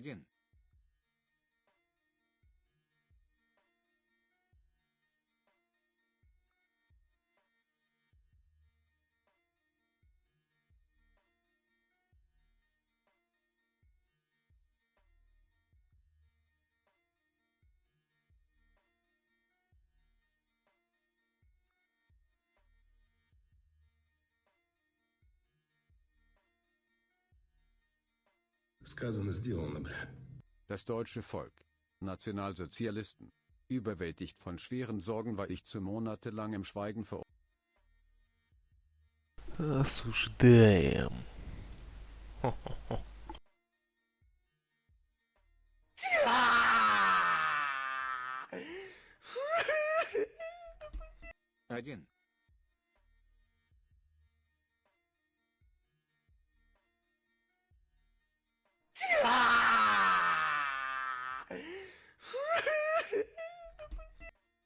1, Сказано, сделано, блядь. Das deutsche Volk. Nationalsozialisten. Überwältigt von schweren Sorgen war ich zu monatelang im Schweigen verurteilt. Осуждаем. Хо-хо-хо. 1,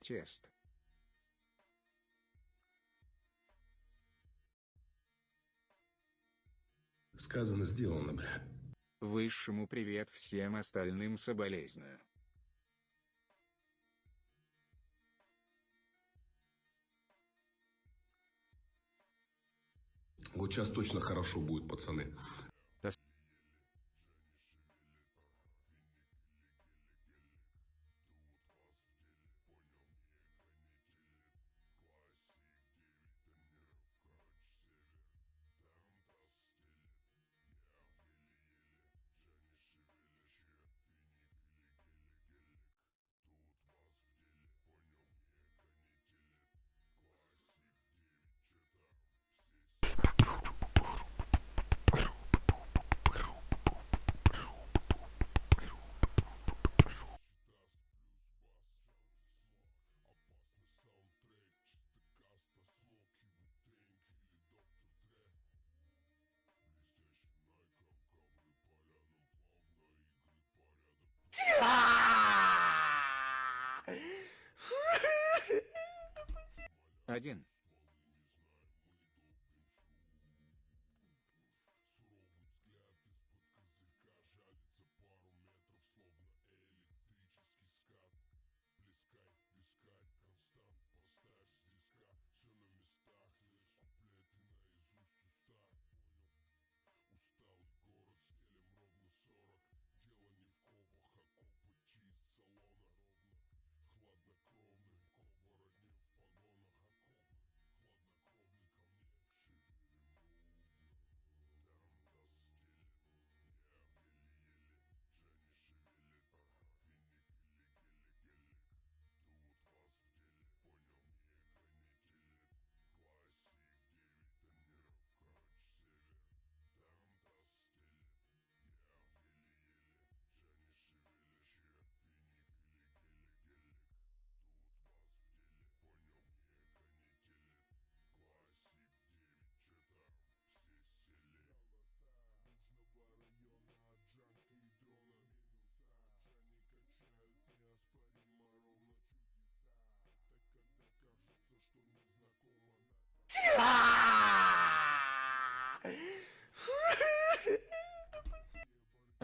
'Тест. Сказано, сделано, блядь. Высшему привет, всем остальным соболезную. Вот сейчас точно хорошо будет, пацаны. Один,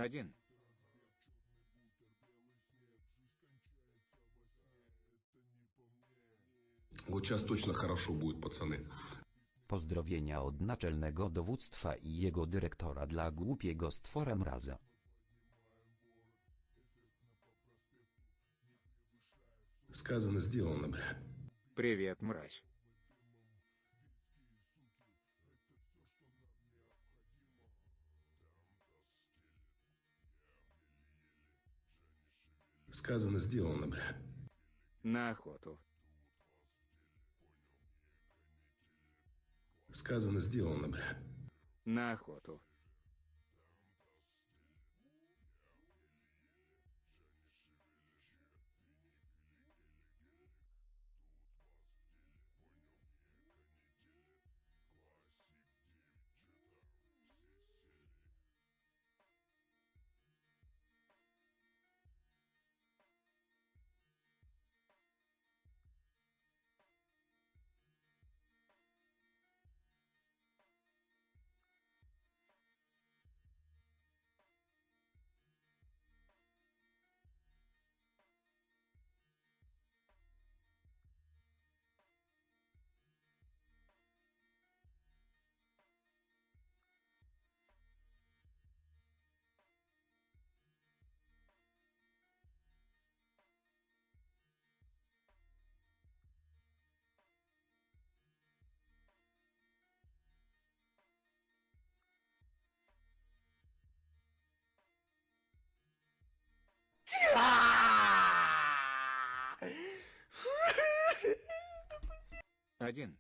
один. Вот сейчас точно хорошо будет, pацany. Pozdrowienia od naczelnego dowództwa i jego dyrektora dla głupiego stwora mraza. Сказано, сделано, блядь. Привет, мразь. Сказано, сделано, блядь. На охоту. Сказано, сделано, блядь. На охоту. 1.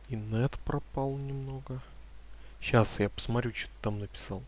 И нет пропал немного. Сейчас я посмотрю, что ты там написал.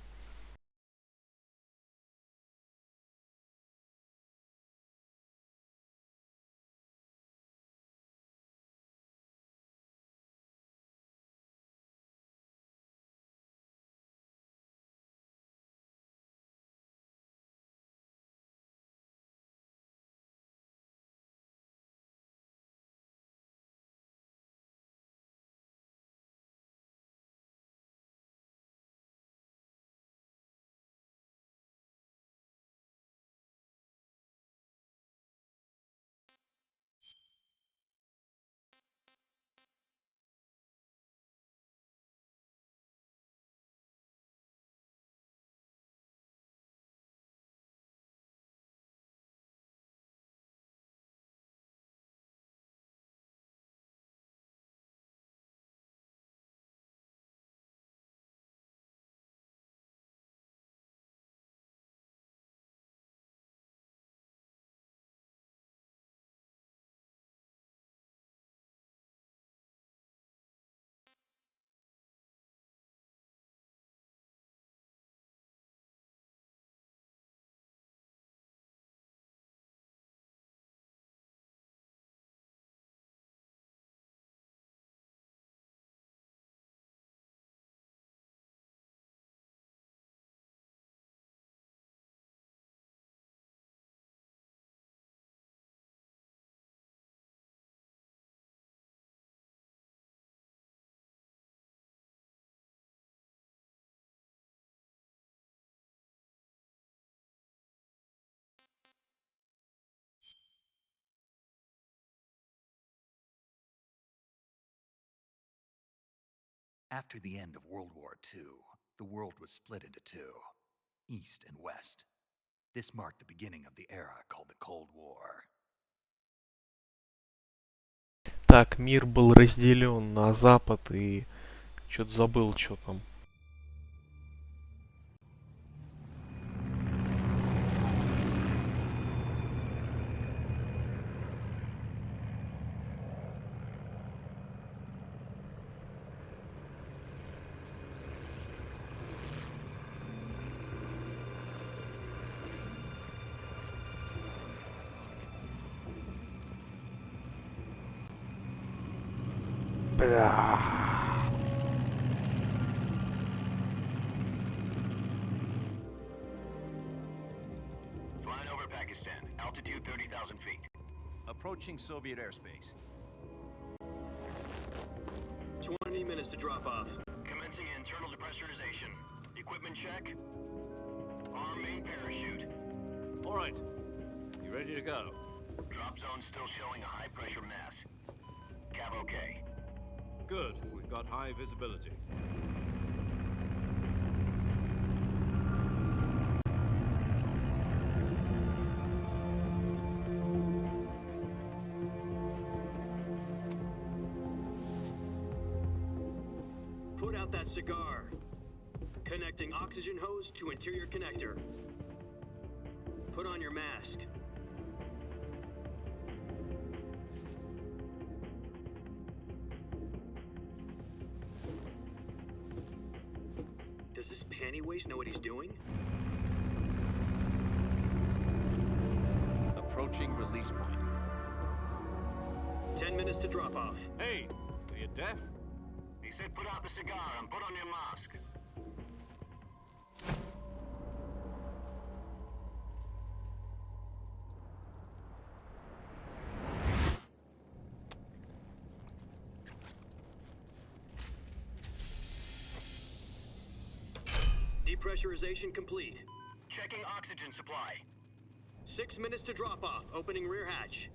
After the end of World War II, the world was split into two, East and West. This marked the beginning of the era called the Cold War. Так, мир был разделен на Запад и... Что-то забыл, что там. Бля. Flying over Pakistan, altitude 30,000 feet. Approaching Soviet airspace. 20 minutes to drop off. Commencing internal depressurization. Equipment check. Arm main parachute. All right. You ready to go? Drop zone still showing a high pressure mass. Cav okay. Good. We've got high visibility. Put out that cigar. Connecting oxygen hose to interior connector. Put on your mask. Does this panty waste know what he's doing? Approaching release point. 10 minutes to drop off. Hey, are you deaf? He said put out the cigar and put on your mask. Depressurization complete. Checking oxygen supply. 6 minutes to drop off. Opening rear hatch.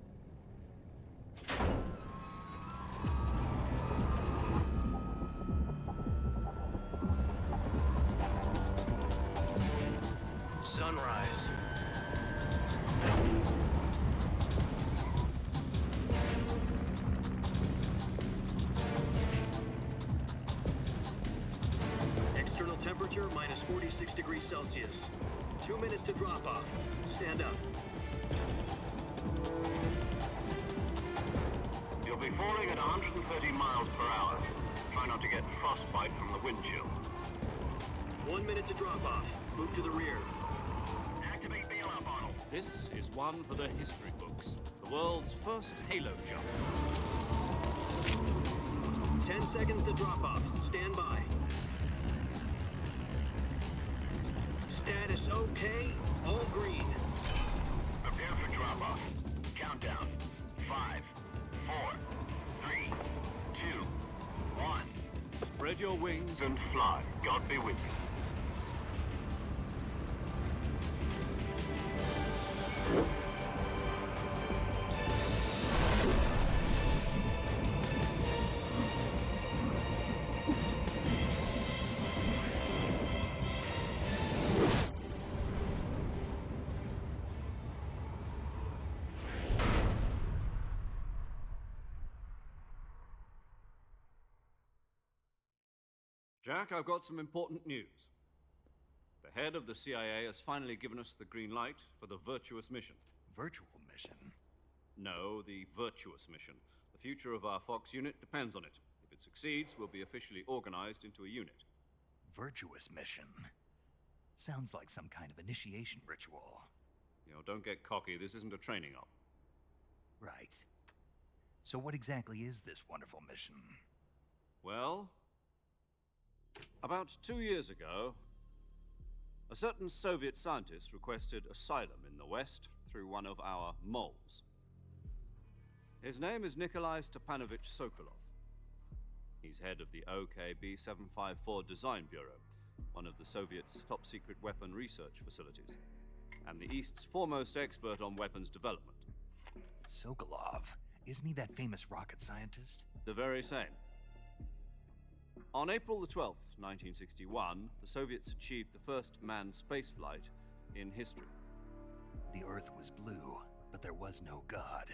Sunrise. External temperature minus 46 degrees Celsius. 2 minutes to drop off. Stand up. You'll be falling at 130 miles per hour. Try not to get frostbite from the wind chill. 1 minute to drop off. Move to the rear. Activate bailout bottle. This is one for the history books. The world's first halo jump. 10 seconds to drop off. Stand by. Status okay. All green. Prepare for drop off. Countdown. 5, 4, 3, 2, 1. Spread your wings And fly. God be with you. Jack, I've got some important news. The head of the CIA has finally given us the green light for the virtuous mission. Virtual mission? No, the virtuous mission. The future of our Fox unit depends on it. If it succeeds, we'll be officially organized into a unit. Virtuous mission? Sounds like some kind of initiation ritual. You know, don't get cocky. This isn't a training op. Right. So what exactly is this wonderful mission? Well, about 2 years ago, a certain Soviet scientist requested asylum in the West through one of our moles. His name is Nikolai Stepanovich Sokolov. He's head of the OKB-754 Design Bureau, one of the Soviets' top-secret weapon research facilities, and the East's foremost expert on weapons development. Sokolov? Isn't he that famous rocket scientist? The very same. On April the 12th, 1961, the Soviets achieved the first manned spaceflight in history. The Earth was blue, but there was no God.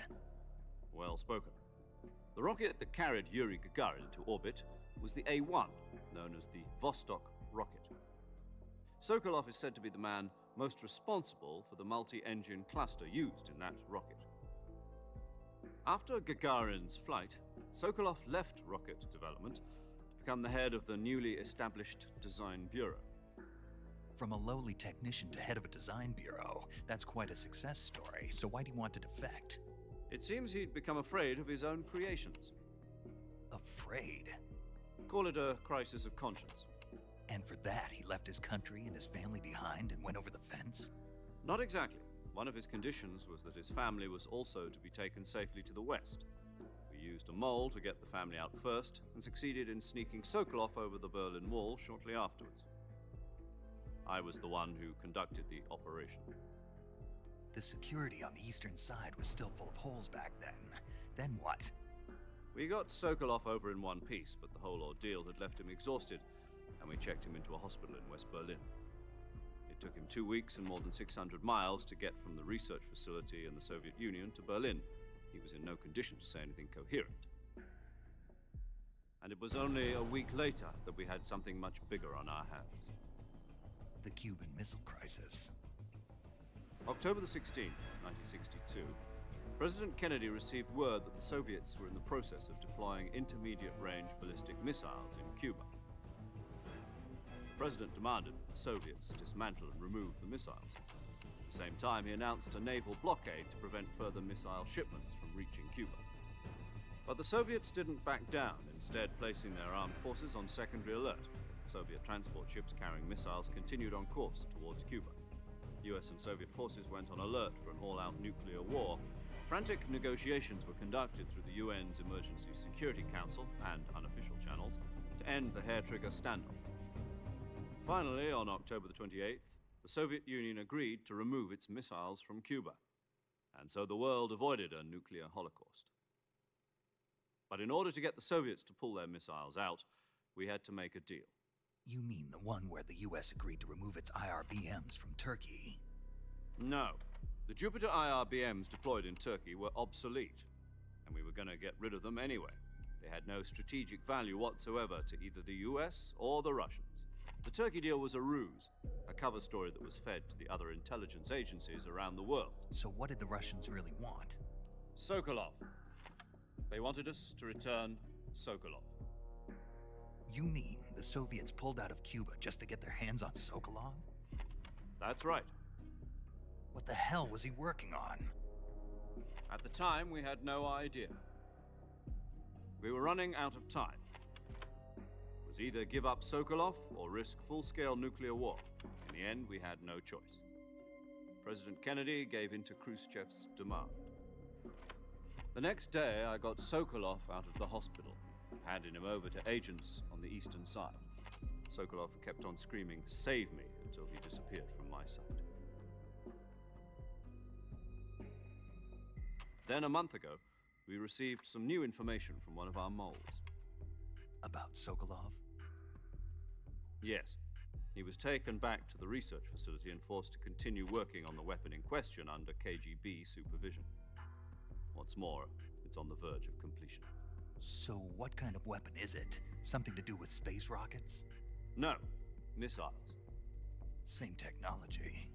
Well spoken. The rocket that carried Yuri Gagarin into orbit was the A-1, known as the Vostok rocket. Sokolov is said to be the man most responsible for the multi-engine cluster used in that rocket. After Gagarin's flight, Sokolov left rocket development to become the head of the newly established Design Bureau. From a lowly technician to head of a design bureau, that's quite a success story, so why'd he want to defect? It seems he'd become afraid of his own creations. Afraid? Call it a crisis of conscience. And for that, he left his country and his family behind and went over the fence? Not exactly. One of his conditions was that his family was also to be taken safely to the West. We used a mole to get the family out first and succeeded in sneaking Sokolov over the Berlin Wall shortly afterwards. I was the one who conducted the operation. The security on the eastern side was still full of holes back then. Then what? We got Sokolov over in one piece, but the whole ordeal had left him exhausted, and we checked him into a hospital in West Berlin. It took him 2 weeks and more than 600 miles to get from the research facility in the Soviet Union to Berlin. He was in no condition to say anything coherent. And it was only a week later that we had something much bigger on our hands. The Cuban Missile Crisis. October the 16th, 1962, President Kennedy received word that the Soviets were in the process of deploying intermediate-range ballistic missiles in Cuba. The President demanded that the Soviets dismantle and remove the missiles. At the same time, he announced a naval blockade to prevent further missile shipments from reaching Cuba. But the Soviets didn't back down, instead placing their armed forces on secondary alert. Soviet transport ships carrying missiles continued on course towards Cuba. US and Soviet forces went on alert for an all-out nuclear war. Frantic negotiations were conducted through the UN's Emergency Security Council and unofficial channels to end the hair-trigger standoff. Finally, on October the 28th, the Soviet Union agreed to remove its missiles from Cuba, and so the world avoided a nuclear holocaust. But in order to get the Soviets to pull their missiles out, we had to make a deal. You mean the one where the US agreed to remove its IRBMs from Turkey? No. The Jupiter IRBMs deployed in Turkey were obsolete, and we were going to get rid of them anyway. They had no strategic value whatsoever to either the US or the Russians. The Turkey deal was a ruse, a cover story that was fed to the other intelligence agencies around the world. So what did the Russians really want? Sokolov. They wanted us to return Sokolov. You mean the Soviets pulled out of Cuba just to get their hands on Sokolov? That's right. What the hell was he working on? At the time, we had no idea. We were running out of time. It was either give up Sokolov or risk full-scale nuclear war. In the end, we had no choice. President Kennedy gave in to Khrushchev's demand. The next day, I got Sokolov out of the hospital, handing him over to agents on the eastern side. Sokolov kept on screaming, "Save me," until he disappeared from my sight. Then, a month ago, we received some new information from one of our moles. About Sokolov? Yes. He was taken back to the research facility and forced to continue working on the weapon in question under KGB supervision. What's more, it's on the verge of completion. So what kind of weapon is it? Something to do with space rockets? No, missiles. Same technology.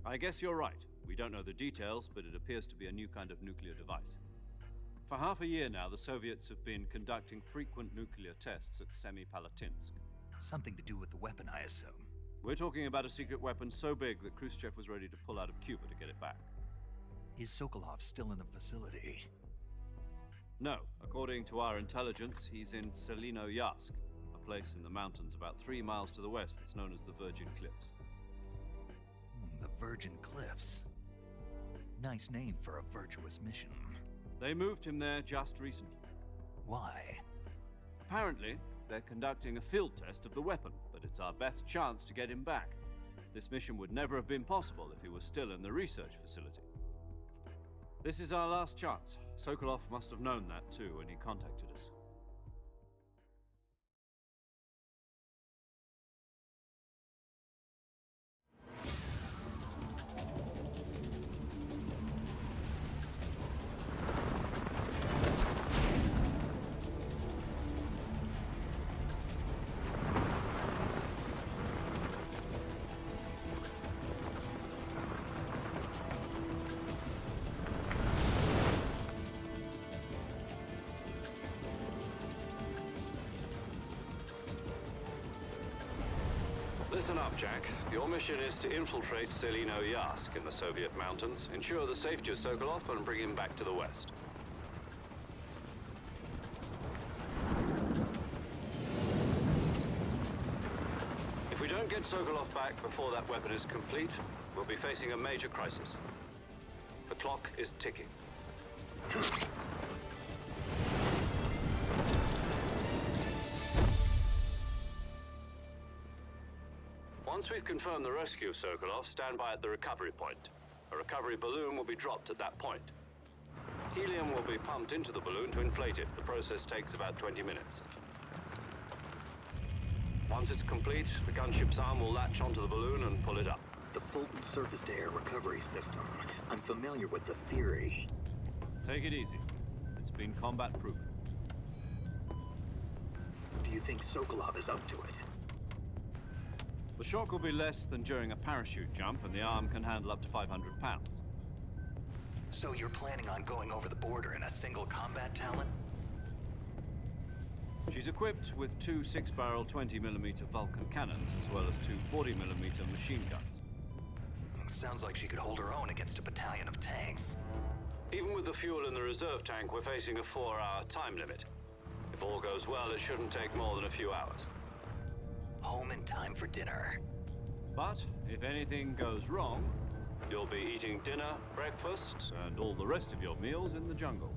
I guess you're right. We don't know the details, but it appears to be a new kind of nuclear device. For half a year now, the Soviets have been conducting frequent nuclear tests at Semipalatinsk. Something to do with the weapon, I assume. We're talking about a secret weapon so big that Khrushchev was ready to pull out of Cuba to get it back. Is Sokolov still in the facility? No. According to our intelligence, he's in Selino-Yarsk, a place in the mountains about 3 miles to the west that's known as the Virgin Cliffs. The Virgin Cliffs. Nice name for a virtuous mission. They moved him there just recently. Why? Apparently, they're conducting a field test of the weapon, but it's our best chance to get him back. This mission would never have been possible if he was still in the research facility. This is our last chance. Sokolov must have known that too when he contacted us. Listen up, Jack. Your mission is to infiltrate Selino-Yarsk in the Soviet mountains, ensure the safety of Sokolov, and bring him back to the west. If we don't get Sokolov back before that weapon is complete, we'll be facing a major crisis. The clock is ticking. Once we've confirmed the rescue of Sokolov, stand by at the recovery point. A recovery balloon will be dropped at that point. Helium will be pumped into the balloon to inflate it. The process takes about 20 minutes. Once it's complete, the gunship's arm will latch onto the balloon and pull it up. The Fulton surface-to-air recovery system. I'm familiar with the theory. Take it easy. It's been combat-proven. Do you think Sokolov is up to it? The shock will be less than during a parachute jump, and the arm can handle up to 500 pounds. So you're planning on going over the border in a single combat talent? She's equipped with two 6-barrel 20mm Vulcan cannons, as well as two 40mm machine guns. Sounds like she could hold her own against a battalion of tanks. Even with the fuel in the reserve tank, we're facing a 4-hour time limit. If all goes well, it shouldn't take more than a few hours. Home in time for dinner. But if anything goes wrong, You'll be eating dinner, breakfast, and all the rest of your meals in the jungle.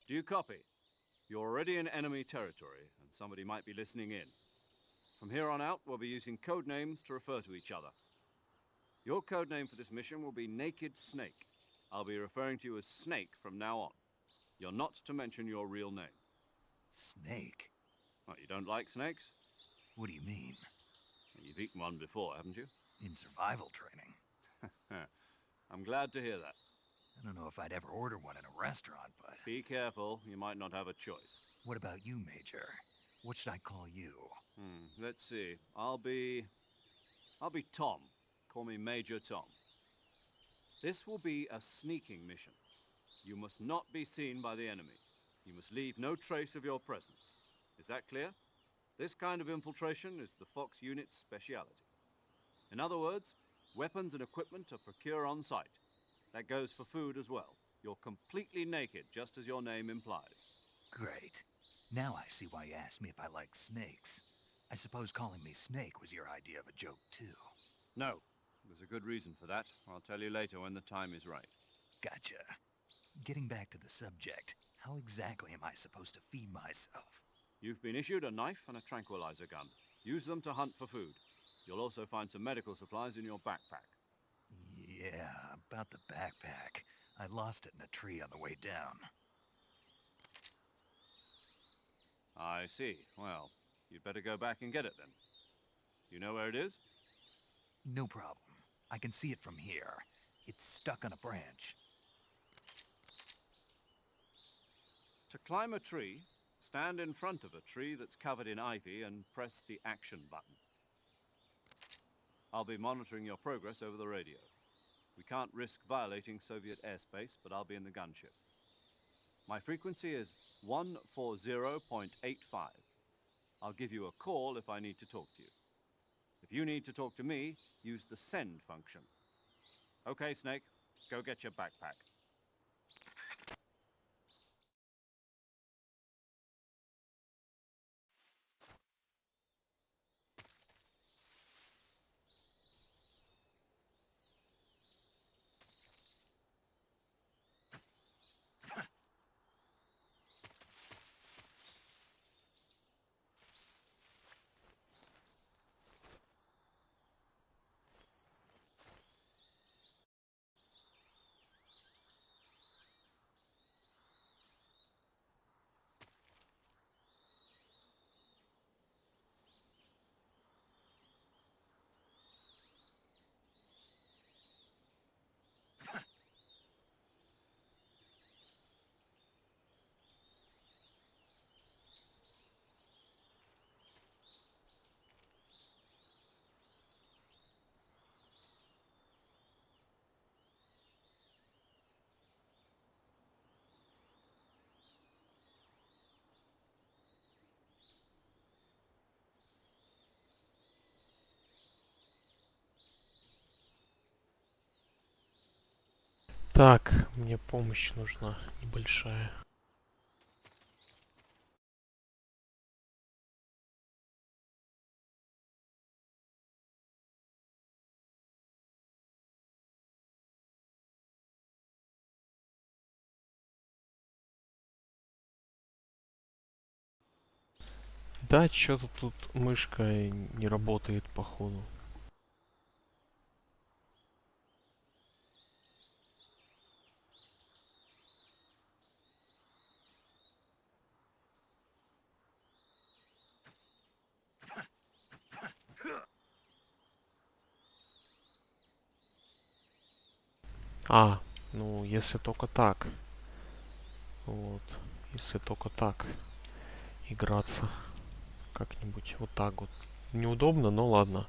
Do you copy? You're already in enemy territory, and somebody might be listening in. From here on out, we'll be using code names to refer to each other. Your code name for this mission will be Naked Snake. I'll be referring to you as Snake from now on. You're not to mention your real name. Snake? What, you don't like snakes? What do you mean? You've eaten one before, haven't you? In survival training. I'm glad to hear that. I don't know if I'd ever order one in a restaurant, but... Be careful, you might not have a choice. What about you, Major? What should I call you? Let's see. I'll be Tom. Call me Major Tom. This will be a sneaking mission. You must not be seen by the enemy. You must leave no trace of your presence. Is that clear? This kind of infiltration is the Fox unit's speciality. In other words, weapons and equipment are procured on site. That goes for food as well. You're completely naked, just as your name implies. Great. Now I see why you asked me if I like snakes. I suppose calling me Snake was your idea of a joke, too. No, there's a good reason for that. I'll tell you later when the time is right. Gotcha. Getting back to the subject, how exactly am I supposed to feed myself? You've been issued a knife and a tranquilizer gun. Use them to hunt for food. You'll also find some medical supplies in your backpack. Yeah, about the backpack. I lost it in a tree on the way down. I see. Well, you'd better go back and get it then. You know where it is? No problem. I can see it from here. It's stuck on a branch. To climb a tree, stand in front of a tree that's covered in ivy and press the action button. I'll be monitoring your progress over the radio. We can't risk violating Soviet airspace, but I'll be in the gunship. My frequency is 140.85. I'll give you a call if I need to talk to you. If you need to talk to me, use the send function. Okay, Snake, go get your backpack. Так, мне помощь нужна небольшая. Да, что-то тут мышка не работает, походу. А, ну, если только так. Вот. Если только так играться как-нибудь. Вот так вот. Неудобно, но ладно.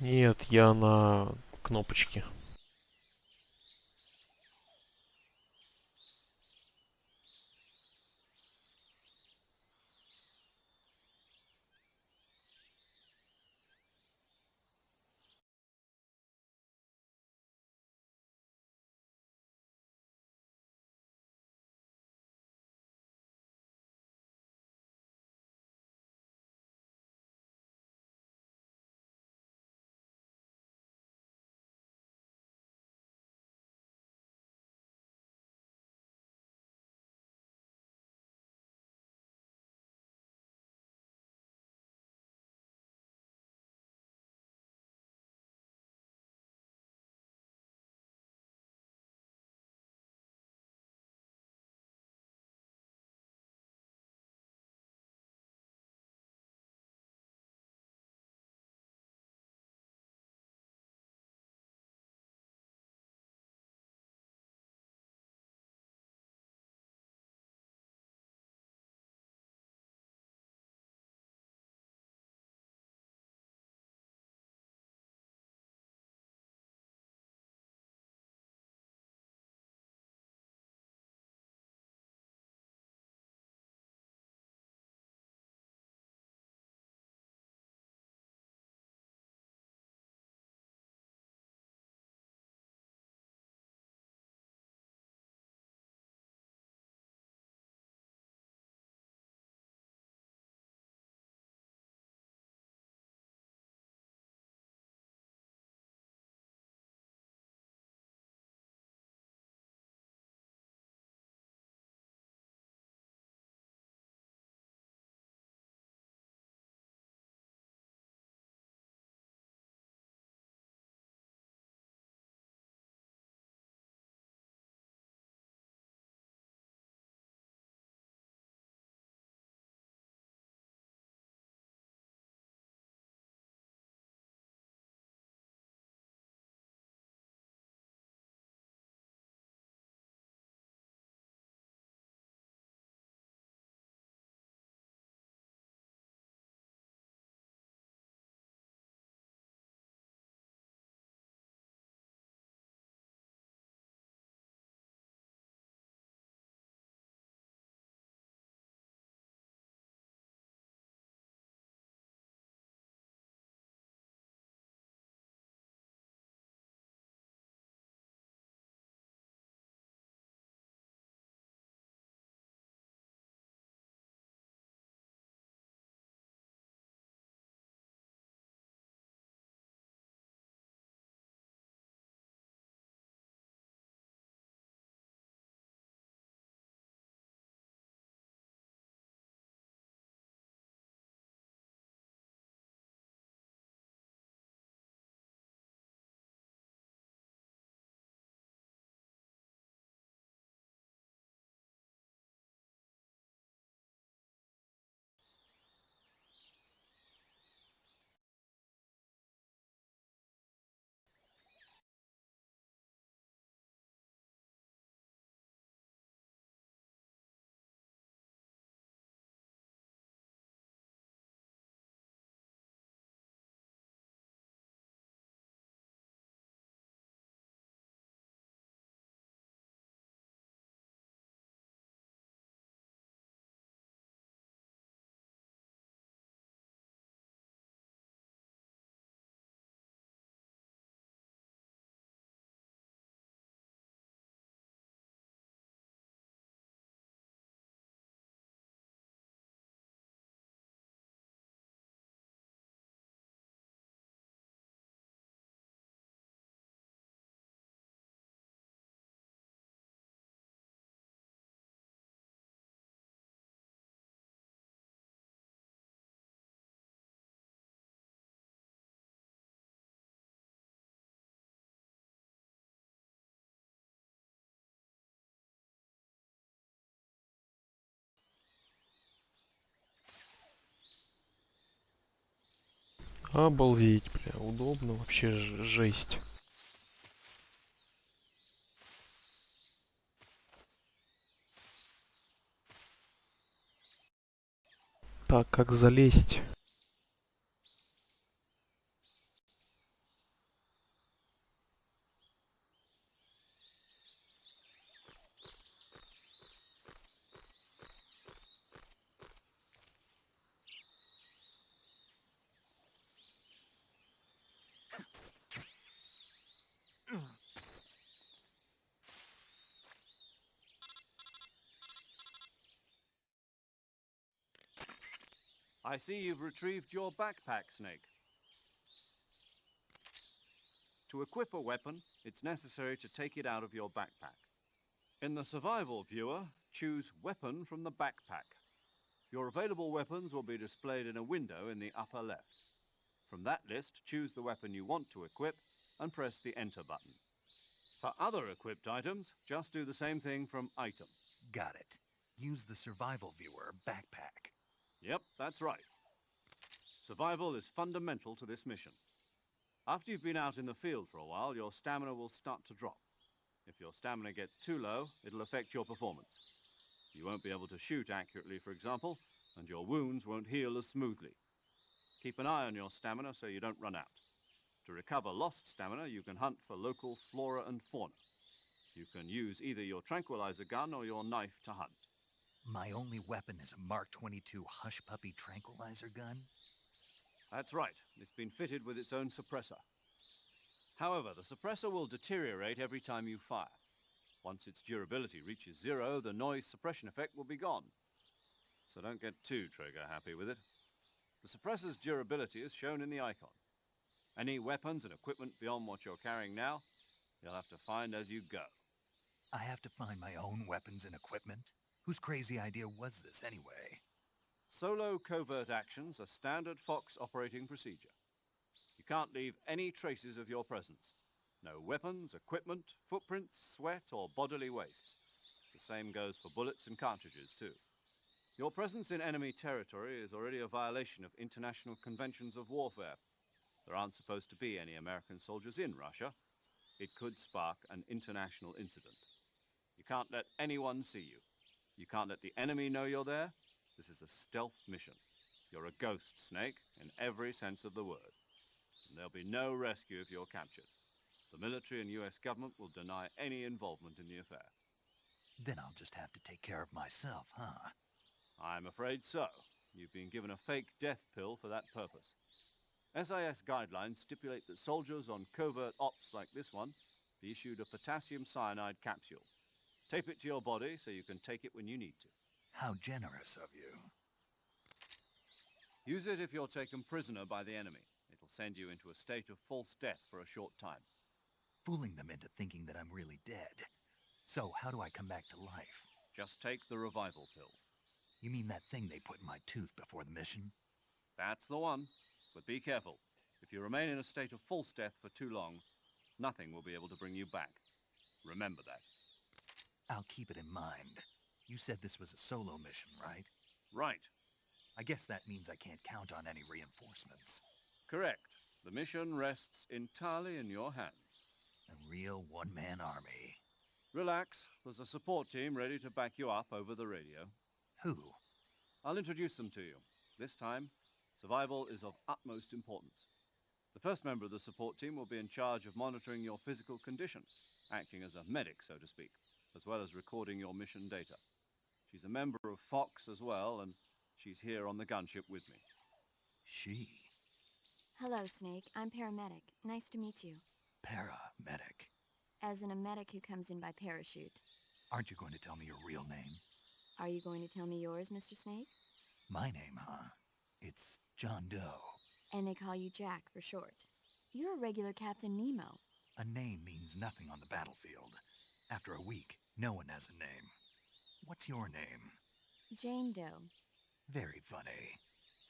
Нет, я на кнопочке. Обалдеть, бля, удобно, вообще жесть. Так, как залезть? I see you've retrieved your backpack, Snake. To equip a weapon, it's necessary to take it out of your backpack. In the survival viewer, choose Weapon from the backpack. Your available weapons will be displayed in a window in the upper left. From that list, choose the weapon you want to equip and press the Enter button. For other equipped items, just do the same thing from Item. Got it. Use the survival viewer backpack. Yep, that's right. Survival is fundamental to this mission. After you've been out in the field for a while, your stamina will start to drop. If your stamina gets too low, it'll affect your performance. You won't be able to shoot accurately, for example, and your wounds won't heal as smoothly. Keep an eye on your stamina so you don't run out. To recover lost stamina, you can hunt for local flora and fauna. You can use either your tranquilizer gun or your knife to hunt. My only weapon is a Mark 22 Hush Puppy tranquilizer gun? That's right. It's been fitted with its own suppressor. However, the suppressor will deteriorate every time you fire. Once its durability reaches 0, the noise suppression effect will be gone. So don't get too trigger happy with it. The suppressor's durability is shown in the icon. Any weapons and equipment beyond what you're carrying now, you'll have to find as you go. I have to find my own weapons and equipment? Whose crazy idea was this anyway? Solo covert actions are standard Fox operating procedure. You can't leave any traces of your presence. No weapons, equipment, footprints, sweat, or bodily waste. The same goes for bullets and cartridges, too. Your presence in enemy territory is already a violation of international conventions of warfare. There aren't supposed to be any American soldiers in Russia. It could spark an international incident. You can't let anyone see you. You can't let the enemy know you're there. This is a stealth mission. You're a ghost, Snake, in every sense of the word. And there'll be no rescue if you're captured. The military and US government will deny any involvement in the affair. Then I'll just have to take care of myself, huh? I'm afraid so. You've been given a fake death pill for that purpose. SIS guidelines stipulate that soldiers on covert ops like this one be issued a potassium cyanide capsule. Tape it to your body so you can take it when you need to. How generous of you. Use it if you're taken prisoner by the enemy. It'll send you into a state of false death for a short time. Fooling them into thinking that I'm really dead. So how do I come back to life? Just take the revival pill. You mean that thing they put in my tooth before the mission? That's the one. But be careful. If you remain in a state of false death for too long, nothing will be able to bring you back. Remember that. I'll keep it in mind. You said this was a solo mission, right? Right. I guess that means I can't count on any reinforcements. Correct. The mission rests entirely in your hands. A real one-man army. Relax. There's a support team ready to back you up over the radio. Who? I'll introduce them to you. This time, survival is of utmost importance. The first member of the support team will be in charge of monitoring your physical condition, acting as a medic, so to speak, as well as recording your mission data. She's a member of Fox as well, and she's here on the gunship with me. She? Hello, Snake. I'm paramedic. Nice to meet you. Paramedic. As in a medic who comes in by parachute. Aren't you going to tell me your real name? Are you going to tell me yours, Mr. Snake? My name, huh? It's John Doe. And they call you Jack for short. You're a regular Captain Nemo. A name means nothing on the battlefield. After a week, no one has a name. What's your name? Jane Doe. Very funny.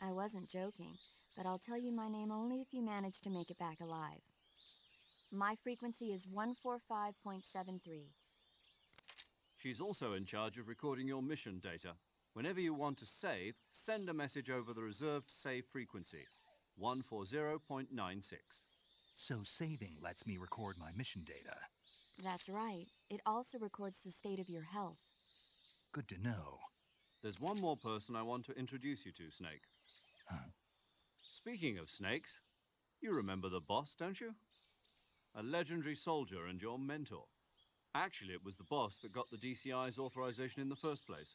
I wasn't joking, but I'll tell you my name only if you manage to make it back alive. My frequency is 145.73. She's also in charge of recording your mission data. Whenever you want to save, send a message over the reserved save frequency, 140.96. So saving lets me record my mission data. That's right. It also records the state of your health. Good to know. There's one more person I want to introduce you to, Snake. Huh? Speaking of snakes, you remember the boss, don't you? A legendary soldier and your mentor. Actually, it was the boss that got the DCI's authorization in the first place.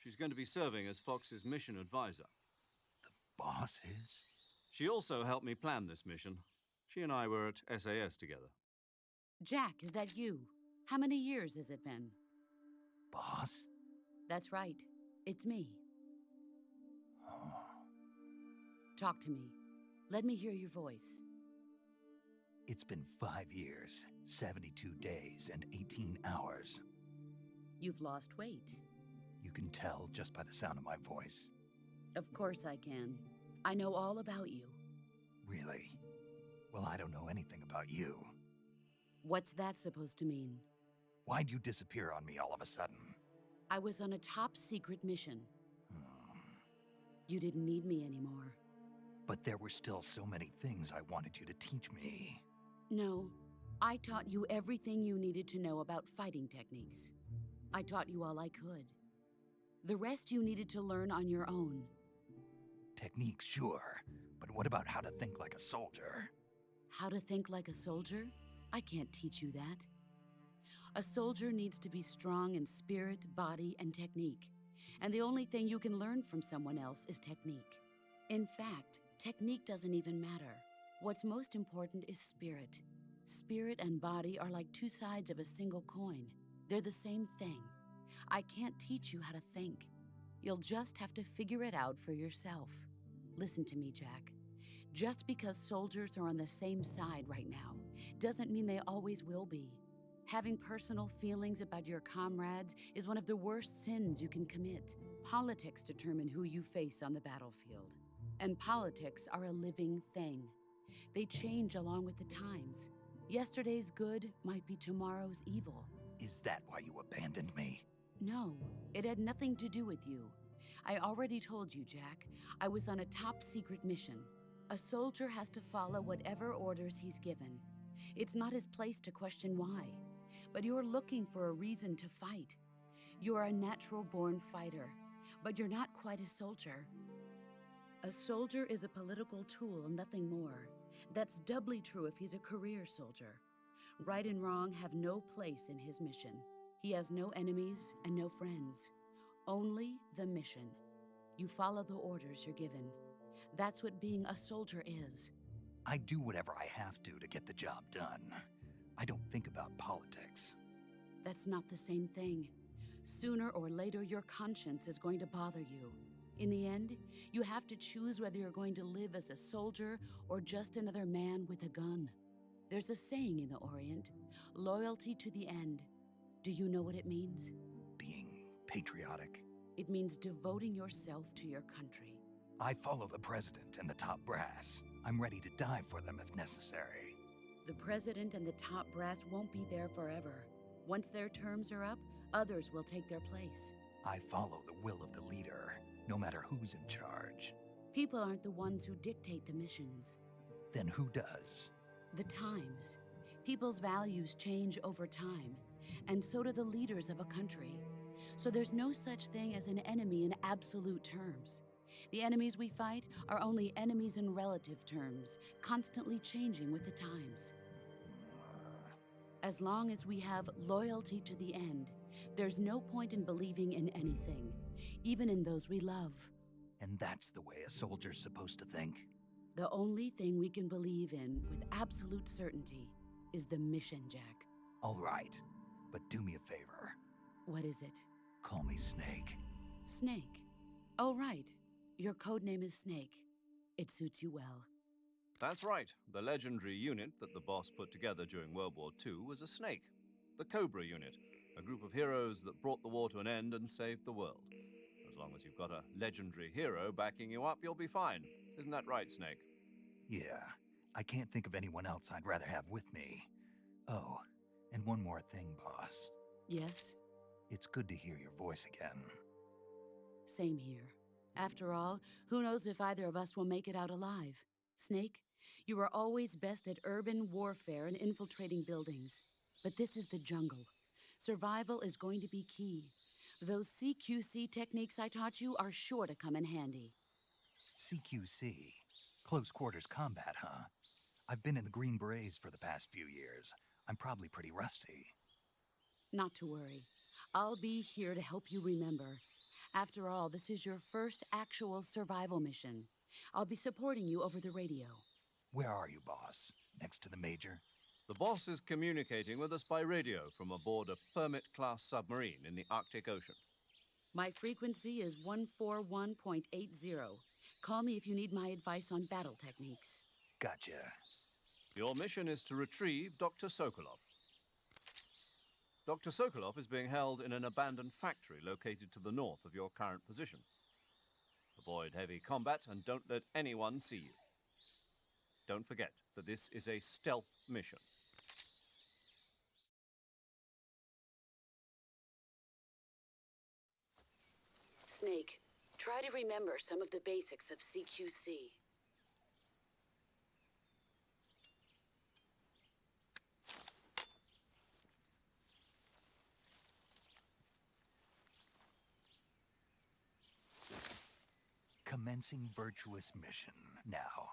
She's going to be serving as Fox's mission advisor. The boss is? She also helped me plan this mission. She and I were at SAS together. Jack, is that you? How many years has it been? Boss? That's right. It's me. Oh. Talk to me. Let me hear your voice. It's been 5 years, 72 days, and 18 hours. You've lost weight. You can tell just by the sound of my voice. Of course I can. I know all about you. Really? Well, I don't know anything about you. What's that supposed to mean? Why'd you disappear on me all of a sudden? I was on a top secret mission. You didn't need me anymore. But there were still so many things I wanted you to teach me. No, I taught you everything you needed to know about fighting techniques. I taught you all I could. The rest you needed to learn on your own. Techniques, sure. But what about how to think like a soldier? How to think like a soldier? I can't teach you that. A soldier needs to be strong in spirit, body, and technique. And the only thing you can learn from someone else is technique. In fact, technique doesn't even matter. What's most important is spirit. Spirit and body are like two sides of a single coin. They're the same thing. I can't teach you how to think. You'll just have to figure it out for yourself. Listen to me, Jack. Just because soldiers are on the same side right now doesn't mean they always will be. Having personal feelings about your comrades is one of the worst sins you can commit. Politics determine who you face on the battlefield. And politics are a living thing. They change along with the times. Yesterday's good might be tomorrow's evil. Is that why you abandoned me? No, it had nothing to do with you. I already told you, Jack. I was on a top secret mission. A soldier has to follow whatever orders he's given. It's not his place to question why. But you're looking for a reason to fight. You're a natural-born fighter, but you're not quite a soldier. A soldier is a political tool, nothing more. That's doubly true if he's a career soldier. Right and wrong have no place in his mission. He has no enemies and no friends. Only the mission. You follow the orders you're given. That's what being a soldier is. I do whatever I have to get the job done. I don't think about politics. That's not the same thing. Sooner or later, your conscience is going to bother you. In the end, you have to choose whether you're going to live as a soldier or just another man with a gun. There's a saying in the Orient, loyalty to the end. Do you know what it means? Being patriotic. It means devoting yourself to your country. I follow the president and the top brass. I'm ready to die for them if necessary. The president and the top brass won't be there forever. Once their terms are up, others will take their place. I follow the will of the leader, no matter who's in charge. People aren't the ones who dictate the missions. Then who does? The times. People's values change over time, and so do the leaders of a country. So there's no such thing as an enemy in absolute terms. The enemies we fight are only enemies in relative terms, constantly changing with the times. As long as we have loyalty to the end, there's no point in believing in anything, even in those we love. And that's the way a soldier's supposed to think? The only thing we can believe in with absolute certainty is the mission, Jack. All right, but do me a favor. What is it? Call me Snake. Snake. Oh, right. Your code name is Snake. It suits you well. That's right. The legendary unit that the boss put together during World War II was a snake. The Cobra unit, a group of heroes that brought the war to an end and saved the world. As long as you've got a legendary hero backing you up, you'll be fine. Isn't that right, Snake? Yeah, I can't think of anyone else I'd rather have with me. Oh, and one more thing, boss. Yes? It's good to hear your voice again. Same here. After all, who knows if either of us will make it out alive? Snake, you are always best at urban warfare and infiltrating buildings. But this is the jungle. Survival is going to be key. Those CQC techniques I taught you are sure to come in handy. CQC? Close quarters combat, huh? I've been in the Green Berets for the past few years. I'm probably pretty rusty. Not to worry. I'll be here to help you remember. After all, this is your first actual survival mission. I'll be supporting you over the radio. Where are you, boss? Next to the Major? The boss is communicating with us by radio from aboard a Permit-class submarine in the Arctic Ocean. My frequency is 141.80. Call me if you need my advice on battle techniques. Gotcha. Your mission is to retrieve Dr. Sokolov. Dr. Sokolov is being held in an abandoned factory located to the north of your current position. Avoid heavy combat and don't let anyone see you. Don't forget that this is a stealth mission. Snake, try to remember some of the basics of CQC. Commencing virtuous mission now.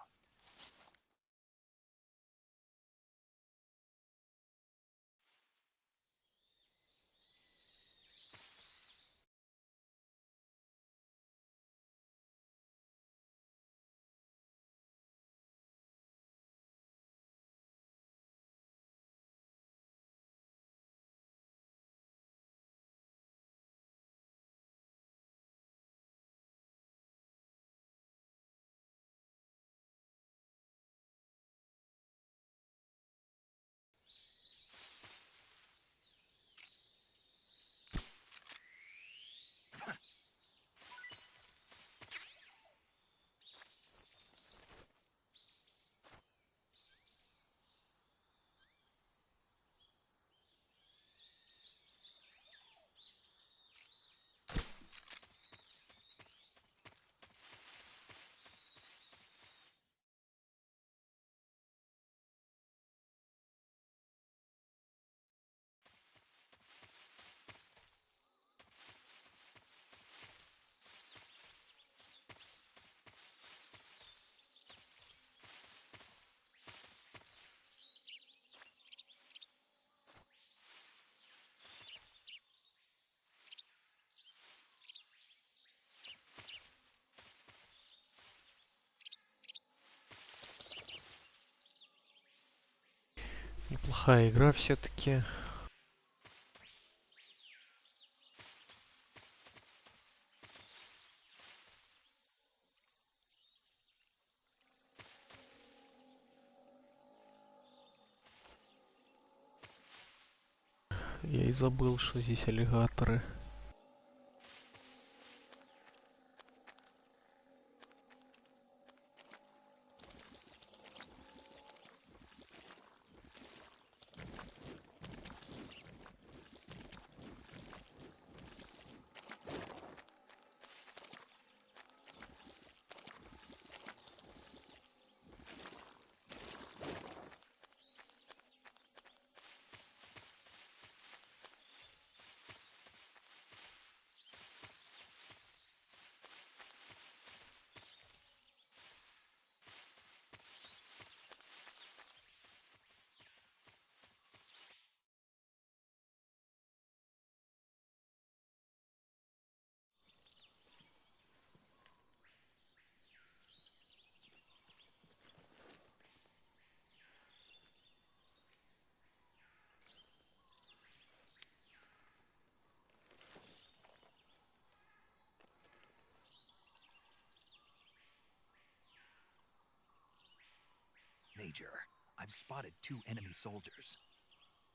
Неплохая игра все-таки. Я и забыл, что здесь аллигаторы. Major, I've spotted 2 enemy soldiers.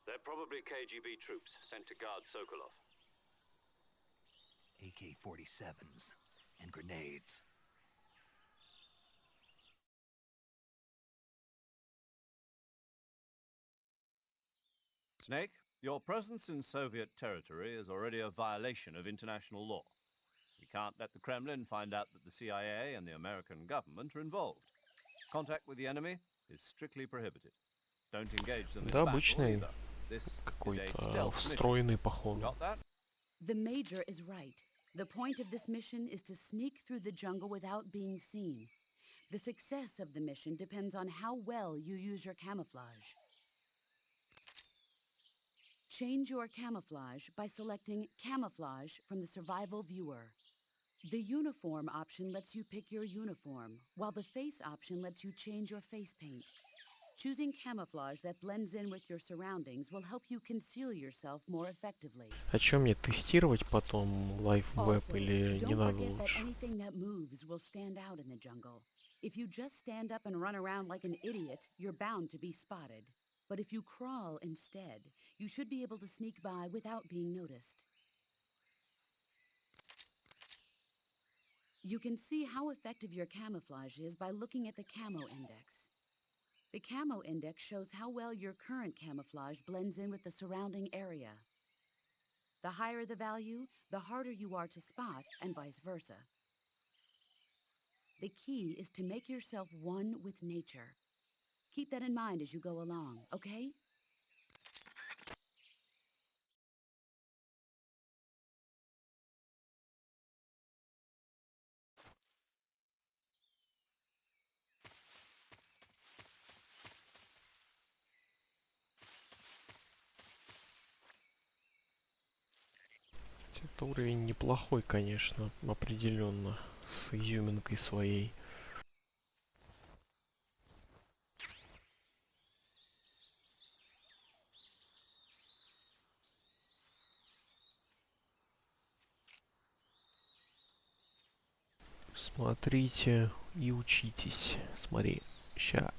They're probably KGB troops sent to guard Sokolov. AK-47s and grenades. Snake, your presence in Soviet territory is already a violation of international law. We can't let the Kremlin find out that the CIA and the American government are involved. Contact with the enemy is strictly prohibited. Don't engage them in Да, battle обычный either. This is a какой-то stealth встроенный mission. походу. Got that? The Major is right. The point of this mission is to sneak through the jungle without being seen. The success of the mission depends on how well you use your camouflage. Change your camouflage by selecting Camouflage from the Survival Viewer. The Uniform option lets you pick your uniform, while the Face option lets you change your face paint. Choosing camouflage that blends in with your surroundings will help you conceal yourself more effectively. А чё мне тестировать потом лайфвеб Also, или не don't надо forget that лучше? anything that moves will stand out in the jungle. If you just stand up and run around like an idiot, you're bound to be spotted. But if you crawl instead, you should be able to sneak by without being noticed. You can see how effective your camouflage is by looking at the camo index. The camo index shows how well your current camouflage blends in with the surrounding area. The higher the value, the harder you are to spot, and vice versa. The key is to make yourself one with nature. Keep that in mind as you go along, okay? Это уровень неплохой, конечно, определенно, с изюминкой своей. Смотрите и учитесь. Смотри, ща.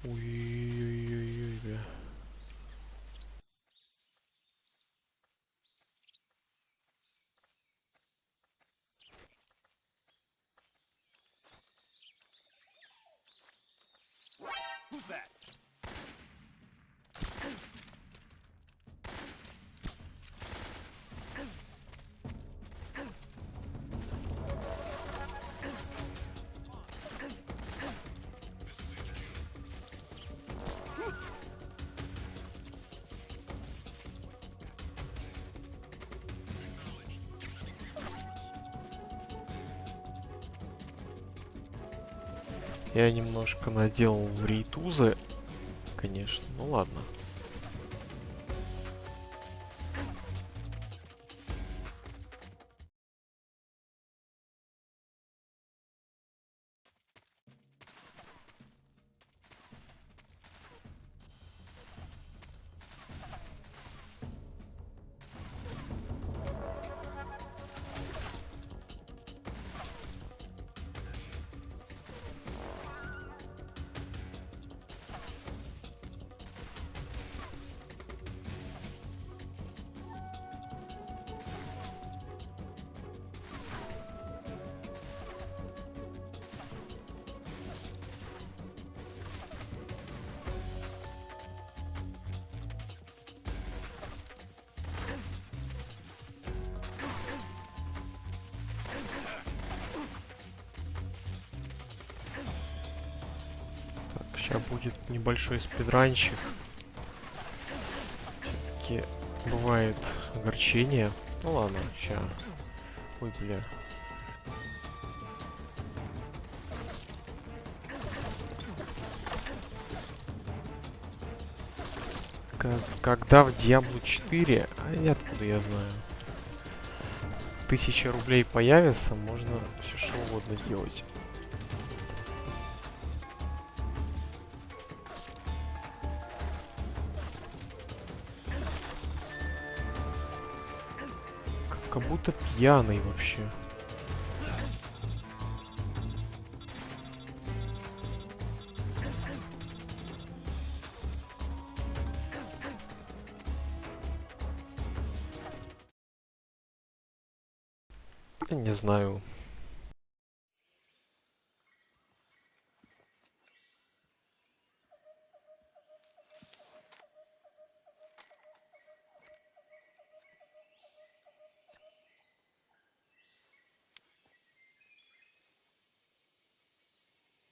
Ой-ой-ой-ой, бля. Who's that? Я немножко наделал в рейтузы, конечно, ну ладно. Сейчас будет небольшой спидранчик. Все-таки бывает огорчение. Ну ладно, сейчас. Ой, бля. Когда в Diablo 4, а я откуда я знаю, 1000 рублей появится, можно все что угодно сделать. Как будто пьяный вообще. Я не знаю.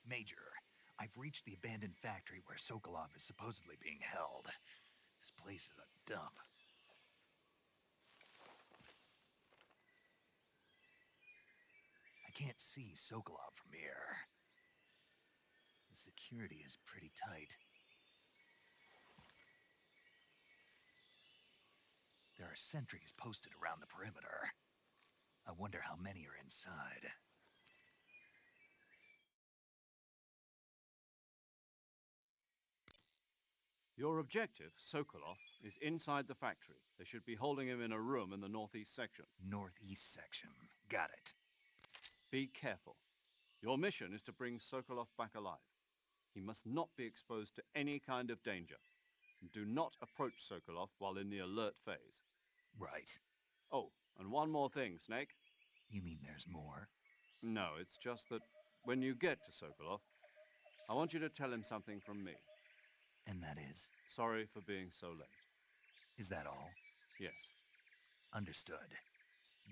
Major, I've reached the abandoned factory where Sokolov is supposedly being held. This place is a dump. I can't see Sokolov from here. The security is pretty tight. There are sentries posted around the perimeter. I wonder how many are inside. Your objective, Sokolov, is inside the factory. They should be holding him in a room in the northeast section. Northeast section. Got it. Be careful. Your mission is to bring Sokolov back alive. He must not be exposed to any kind of danger. Do not approach Sokolov while in the alert phase. Right. Oh, and one more thing, Snake. You mean there's more? No, it's just that when you get to Sokolov, I want you to tell him something from me. And that is? Sorry for being so late. Is that all? Yes. Understood.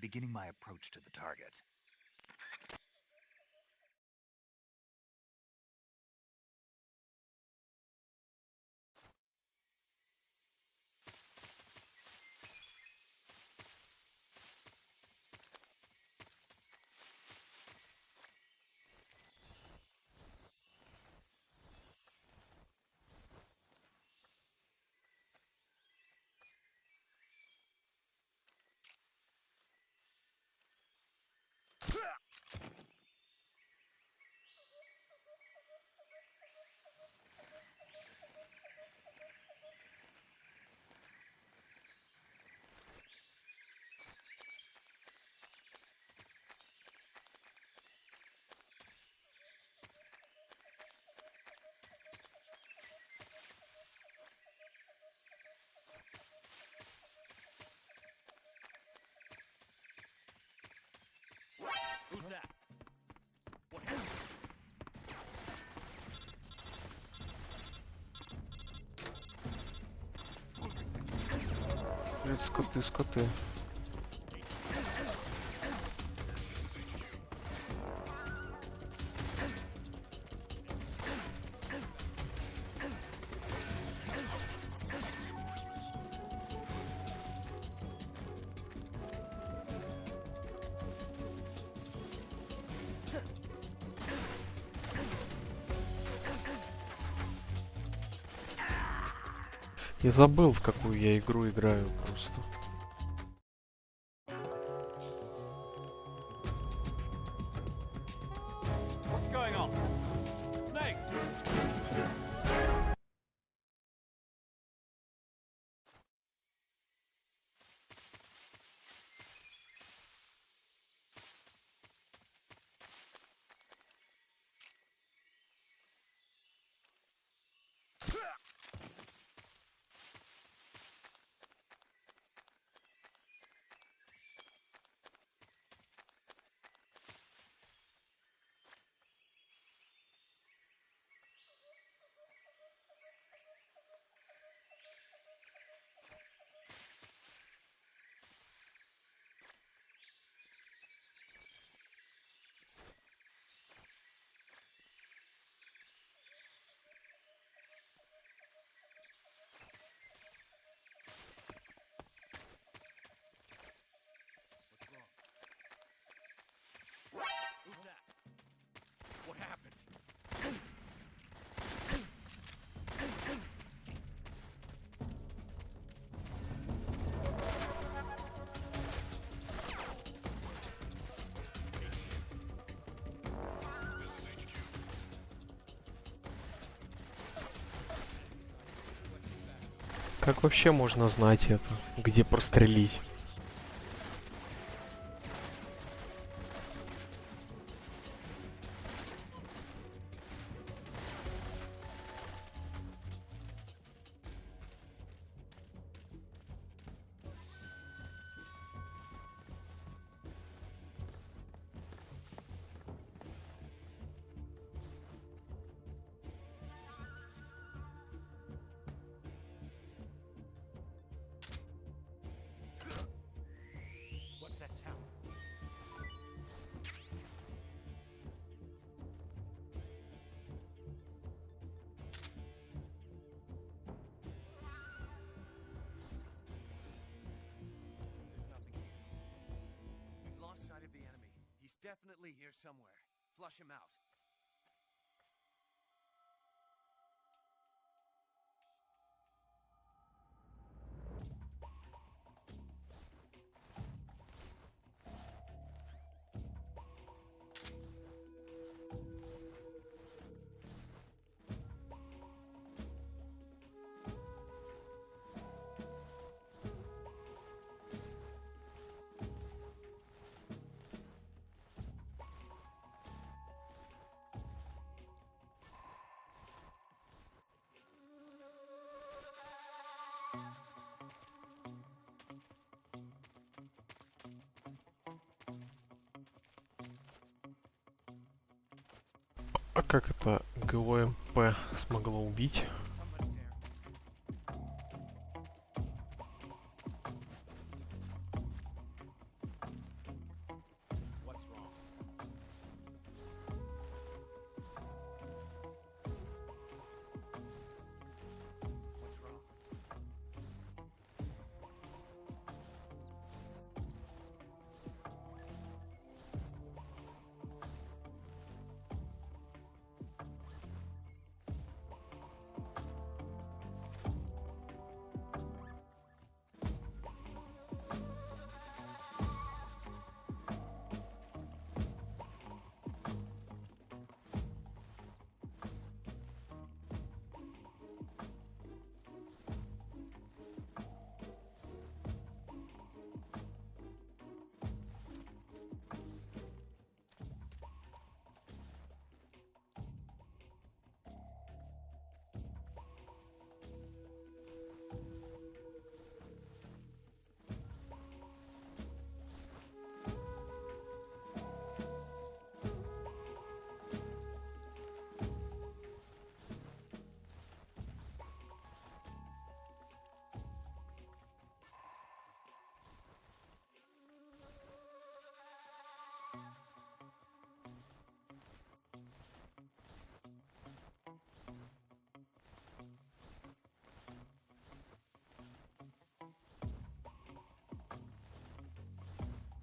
Beginning my approach to the target. Who's that? Блядь, скоты, скоты. Я забыл, в какую я игру играю просто. What's going on? Snake! Как вообще можно знать это? Где прострелить? What's that sound? There's nothing here. We've lost sight of the enemy. He's definitely here somewhere. Flush him out. А как это ГОМП смогло убить? What's wrong? What's wrong?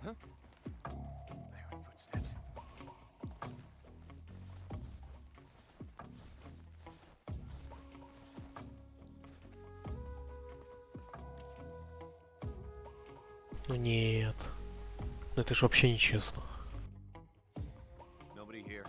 Huh? I heard footsteps. Ну нет. Ну это ж вообще нечестно. Nobody here.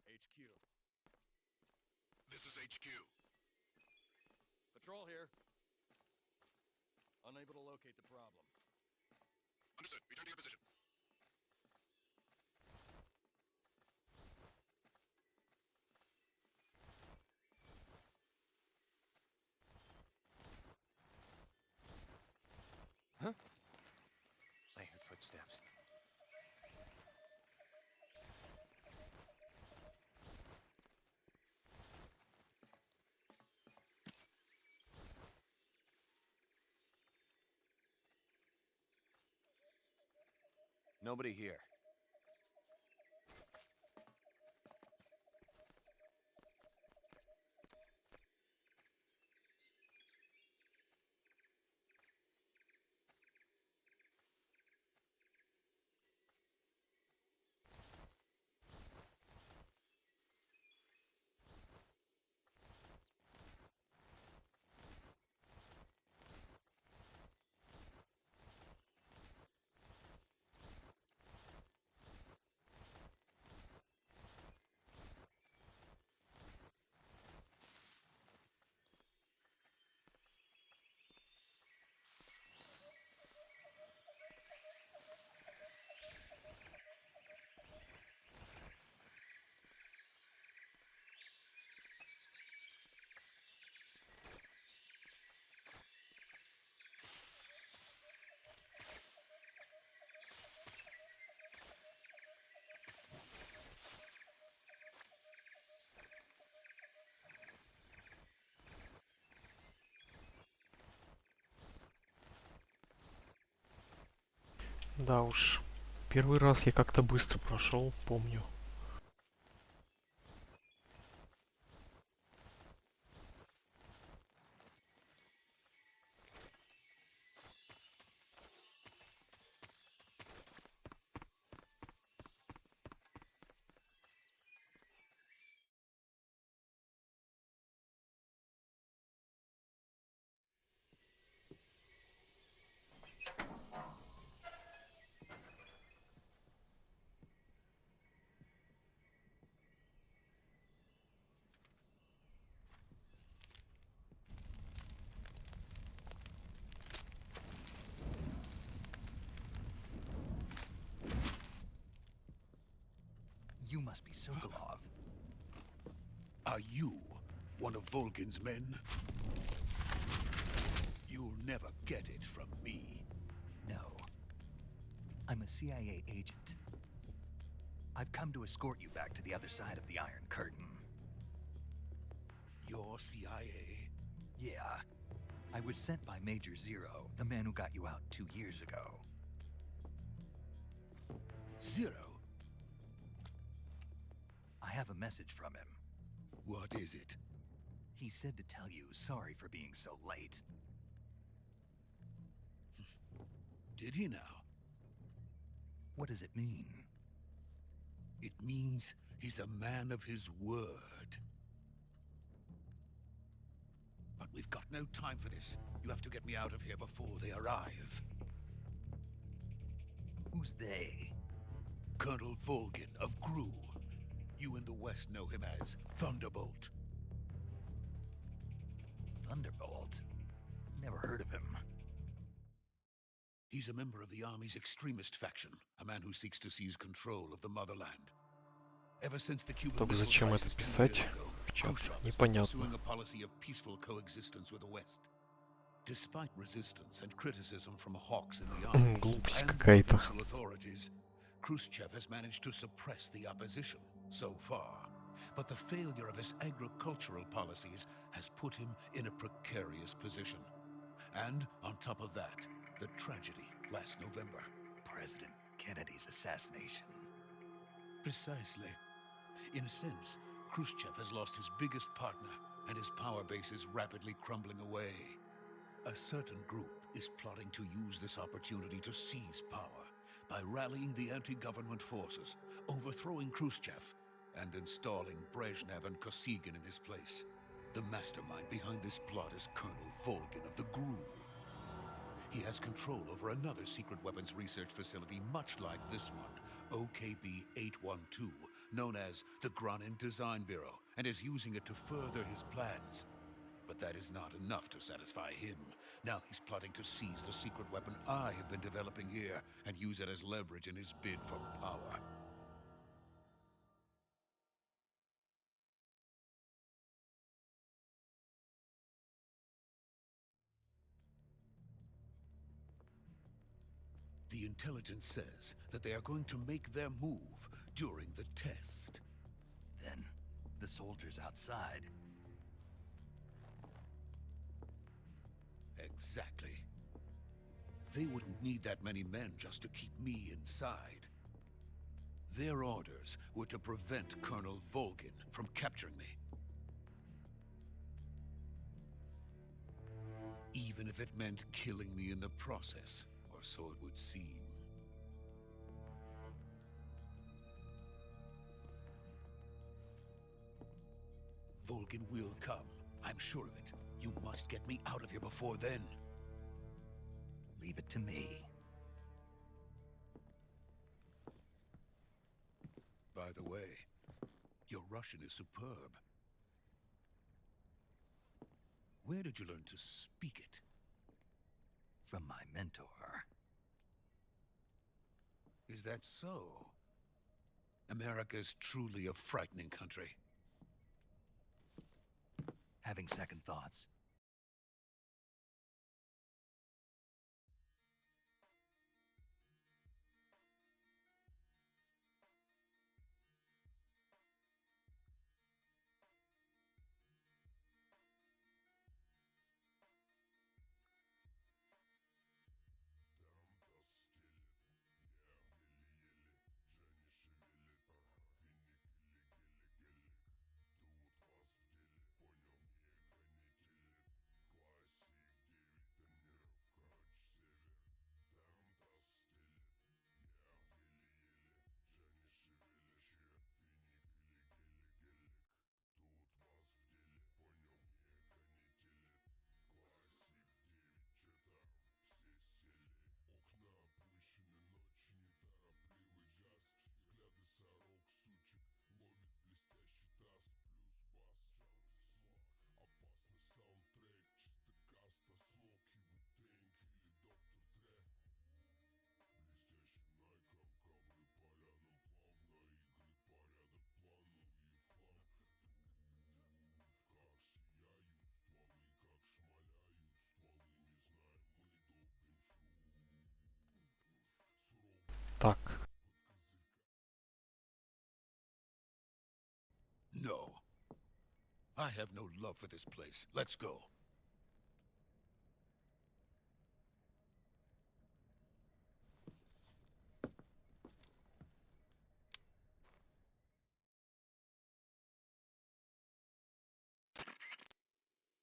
HQ. This is HQ. Patrol here. Unable to locate the problem. Understood. Return to your position. Nobody here. Да уж. Первый раз я как-то быстро прошел, помню. You must be Sokolov. Are you one of Volgin's men? You'll never get it from me. No. I'm a CIA agent. I've come to escort you back to the other side of the Iron Curtain. You're CIA? Yeah. I was sent by Major Zero, the man who got you out 2 years ago. Zero? I have a message from him. What is it? He said to tell you sorry for being so late. Did he now? What does it mean? It means he's a man of his word. But we've got no time for this. You have to get me out of here before they arrive. Who's they? Colonel Volgin of Gru. You in the West know him as Thunderbolt. Thunderbolt? Never heard of him. He's a member of the Army's extremist faction, a man who seeks to seize control of the motherland. Ever since the Cuban Только Missile зачем это Crisis 2 писать years ago, в чат? Khrushchev has been Непонятно. pursuing a policy of peaceful coexistence with the West. Despite resistance and criticism from hawks in the army Глупость and какая-то. provincial authorities, Khrushchev has managed to suppress the opposition so far. But the failure of his agricultural policies has put him in a precarious position. And on top of that, the tragedy last November. President Kennedy's assassination. Precisely. In a sense, Khrushchev has lost his biggest partner, and his power base is rapidly crumbling away. A certain group is plotting to use this opportunity to seize power by rallying the anti-government forces, overthrowing Khrushchev, and installing Brezhnev and Kosygin in his place. The mastermind behind this plot is Colonel Volgin of the GRU. He has control over another secret weapons research facility much like this one, OKB-812, known as the Granin Design Bureau, and is using it to further his plans. But that is not enough to satisfy him. Now he's plotting to seize the secret weapon I have been developing here and use it as leverage in his bid for power. The intelligence says that they are going to make their move during the test. Then, the soldiers outside. Exactly. They wouldn't need that many men just to keep me inside. Their orders were to prevent Colonel Volgin from capturing me. Even if it meant killing me in the process, or so it would seem. Volgin will come. I'm sure of it. You must get me out of here before then. Leave it to me. By the way, your Russian is superb. Where did you learn to speak it? From my mentor. Is that so? America's truly a frightening country. Having second thoughts. Так. No. I have no love for this place. Let's go.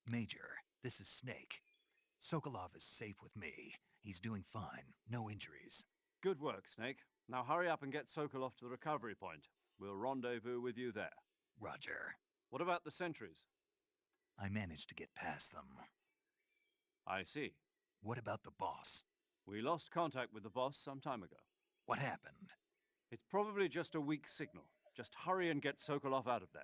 Major, this is Snake. Sokolov is safe with me. He's doing fine. No injuries. Good work, Snake. Now hurry up and get Sokolov to the recovery point. We'll rendezvous with you there. Roger. What about the sentries? I managed to get past them. I see. What about the boss? We lost contact with the boss some time ago. What happened? It's probably just a weak signal. Just hurry and get Sokolov out of there.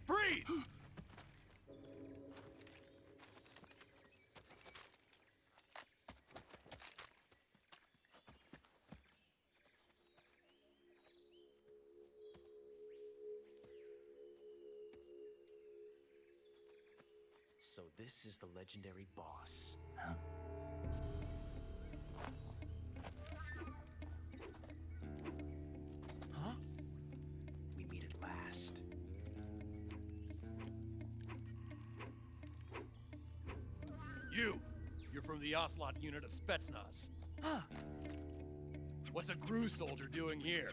Freeze! So this is the legendary boss. Huh? Huh? We meet at last. You're from the Ocelot unit of Spetsnaz. Huh? What's a GRU soldier doing here?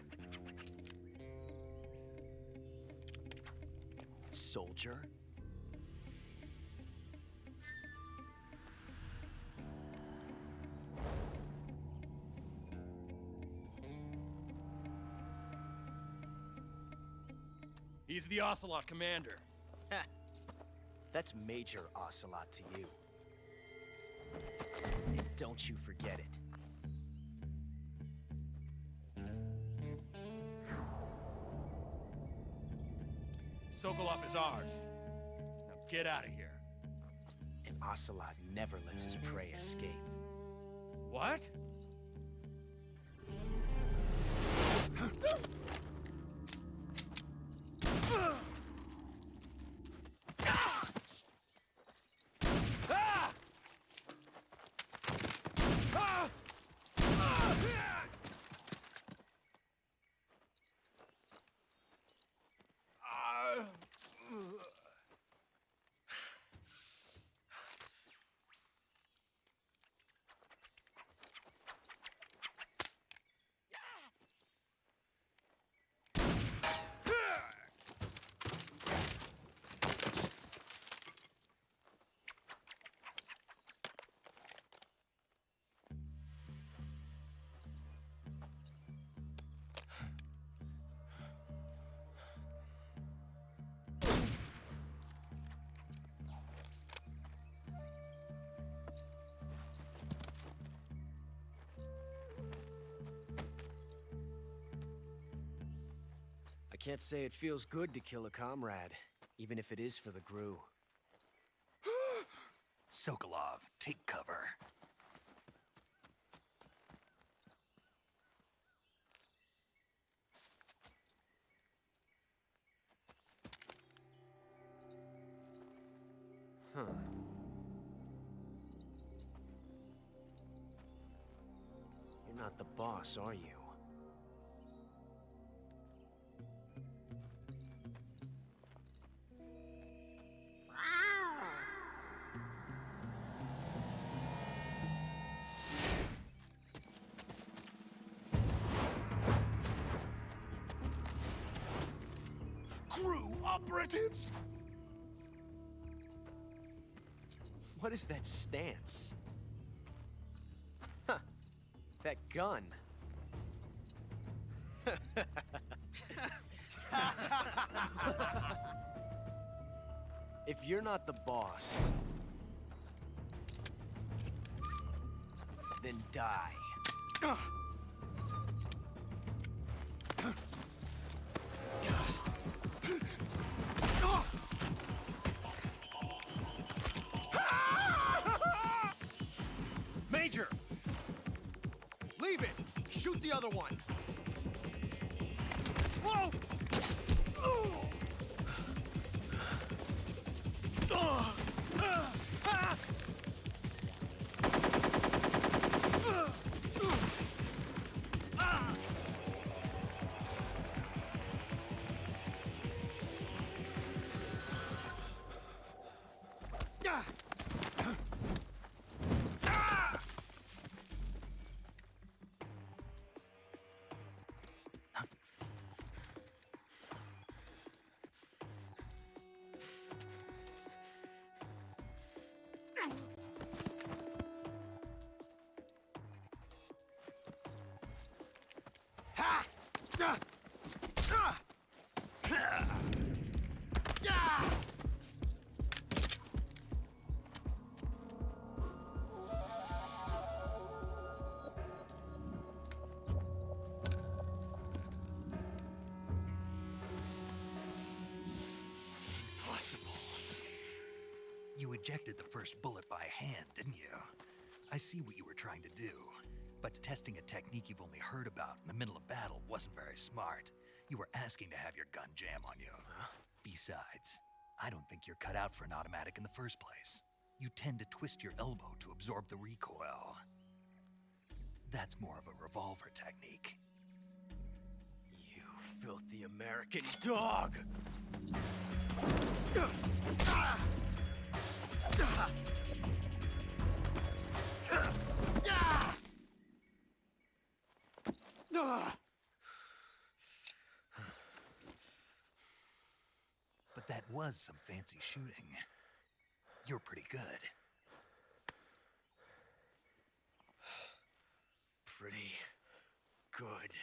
soldier? He's the Ocelot commander. Ha! That's Major Ocelot to you. And don't you forget it. Sokolov is ours. Now get out of here. And Ocelot never lets his prey escape. What? I can't say it feels good to kill a comrade, even if it is for the Gru. Sokolov, take cover. Huh. You're not the boss, are you? Crew operatives! What is that stance? Huh. That gun. If you're not the boss, then die. Major! Leave it! Shoot the other one! Whoa! Impossible. You ejected the first bullet by hand, didn't you? I see what you were trying to do, but testing a technique you've only heard about in the middle of battle wasn't very smart. You were asking to have your gun jam on you. Besides, I don't think you're cut out for an automatic in the first place. You tend to twist your elbow to absorb the recoil. That's more of a revolver technique. You filthy American dog! But that was some fancy shooting. You're pretty good. Pretty good.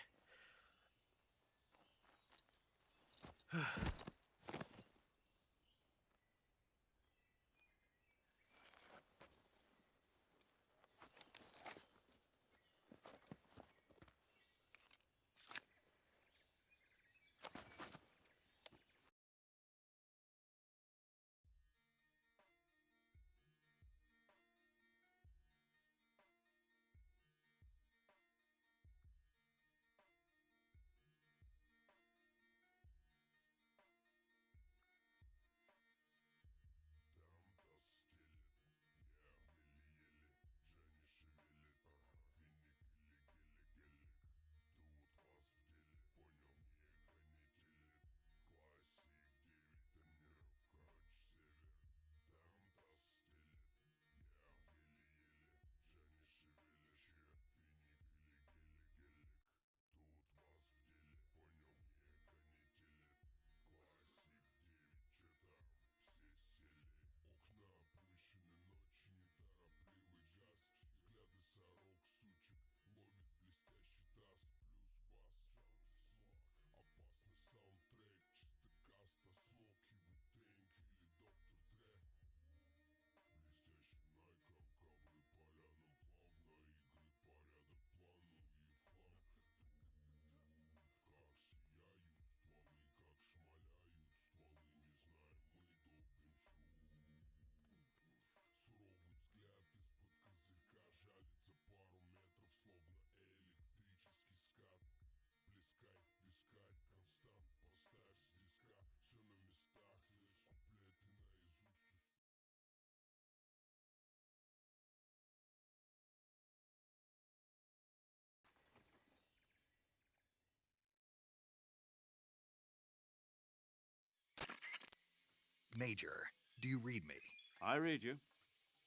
Major, do you read me? I read you.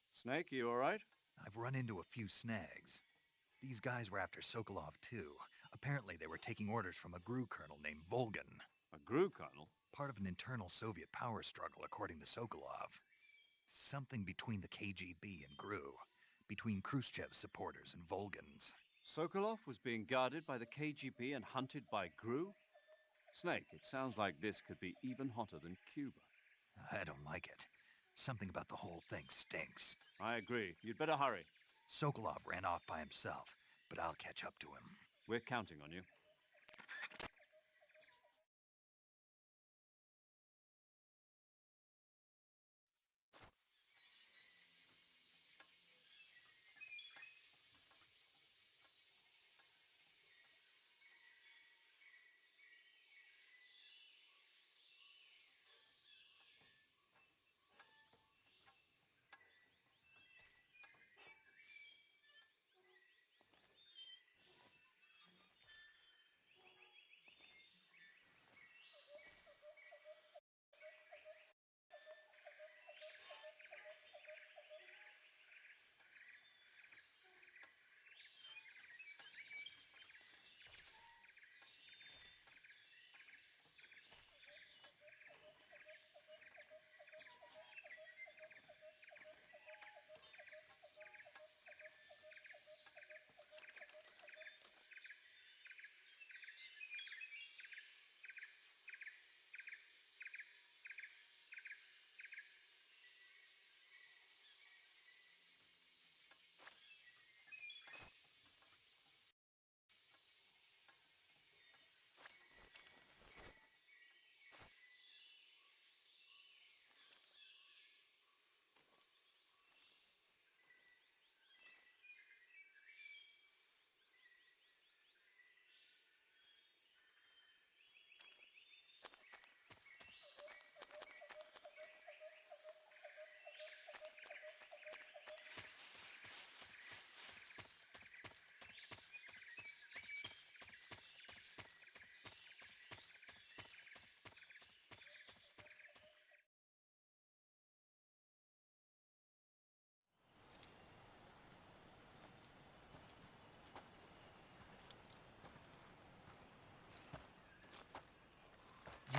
Snake, you all right? I've run into a few snags. These guys were after Sokolov too. Apparently they were taking orders from a GRU colonel named Volgan. A GRU colonel? Part of an internal Soviet power struggle, according to Sokolov. Something between the KGB and GRU. Between Khrushchev's supporters and Volgan's. Sokolov was being guarded by the KGB and hunted by GRU? Snake, it sounds like this could be even hotter than Cuba. I don't like it. Something about the whole thing stinks. I agree. You'd better hurry. Sokolov ran off by himself, but I'll catch up to him. We're counting on you.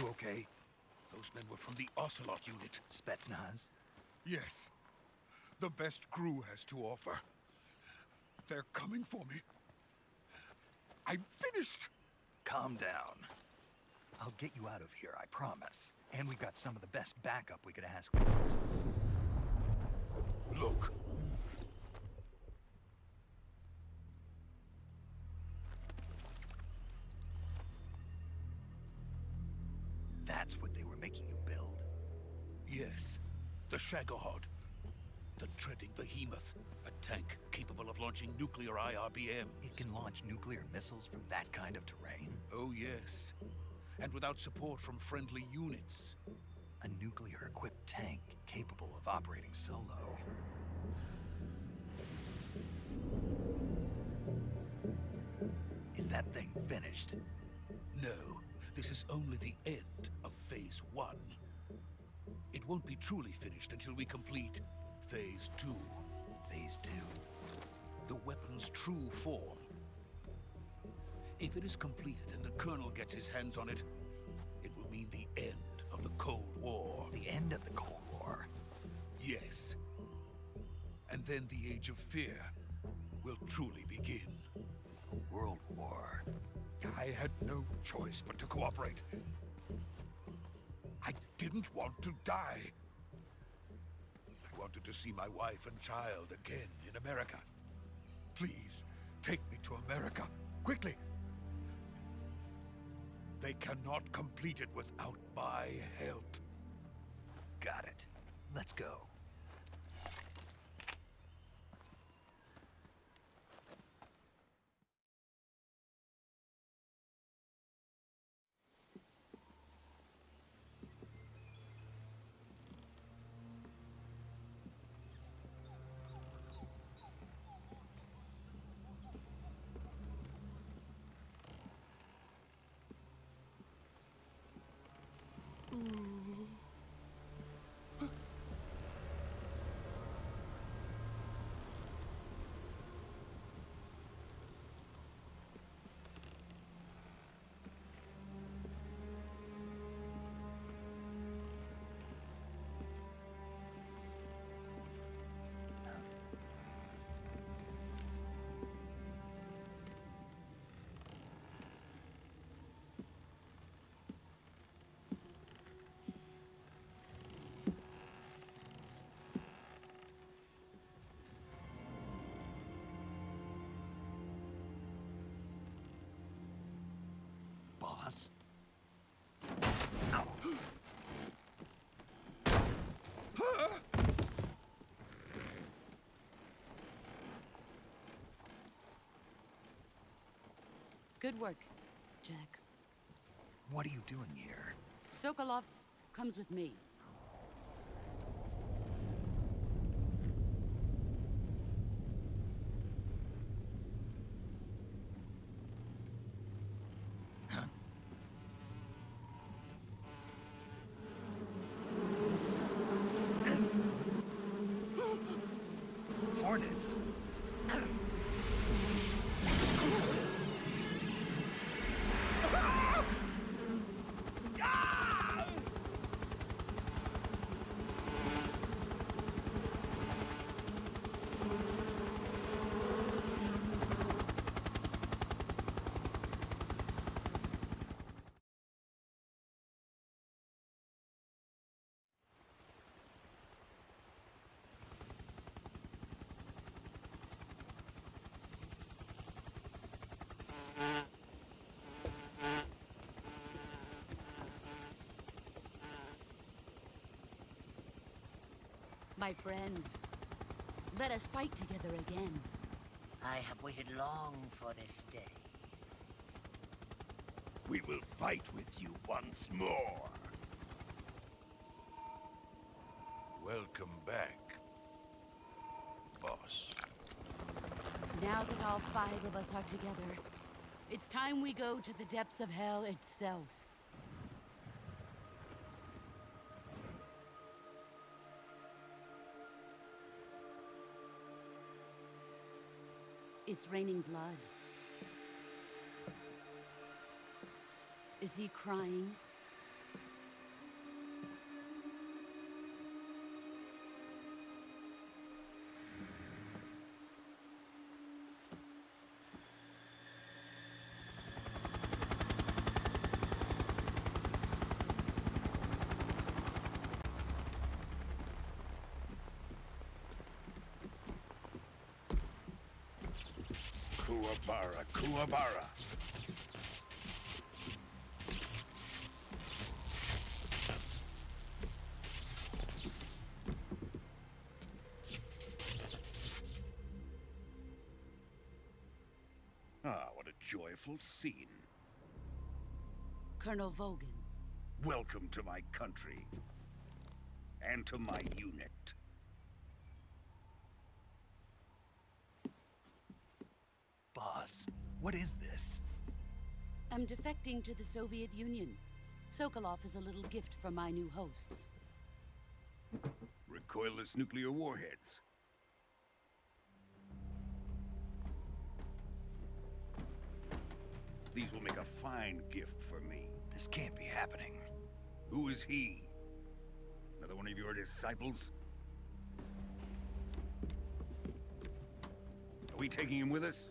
You okay? Those men were from the Ocelot unit. Spetsnaz? Yes. The best crew has to offer. They're coming for me. I'm finished! Calm down. I'll get you out of here, I promise. And we've got some of the best backup we could ask for. Look. That's what they were making you build? Yes. The Shagohod. The treading behemoth. A tank capable of launching nuclear IRBMs. It can launch nuclear missiles from that kind of terrain? Oh, yes. And without support from friendly units. A nuclear-equipped tank capable of operating solo. Is that thing finished? No. This is only the end of Phase 1. It won't be truly finished until we complete Phase 2. Phase 2? The weapon's true form. If it is completed and the Colonel gets his hands on it, it will mean the end of the Cold War. The end of the Cold War? Yes. And then the Age of Fear will truly begin. A world war? I had no choice but to cooperate. I didn't want to die. I wanted to see my wife and child again in America. Please, take me to America, quickly. They cannot complete it without my help. Got it. Let's go. Boss? Good work, Jack. What are you doing here? Sokolov comes with me. Hornets? My friends, let us fight together again. I have waited long for this day. We will fight with you once more. Welcome back, boss. Now that all 5 of us are together, it's time we go to the depths of hell itself. It's raining blood. Is he crying? Kuwabara, Kuwabara. Ah, what a joyful scene. Colonel Vogan. Welcome to my country. And to my unit. Boss, what is this? I'm defecting to the Soviet Union. Sokolov is a little gift from my new hosts. Recoilless nuclear warheads. These will make a fine gift for me. This can't be happening. Who is he? Another one of your disciples? Are we taking him with us?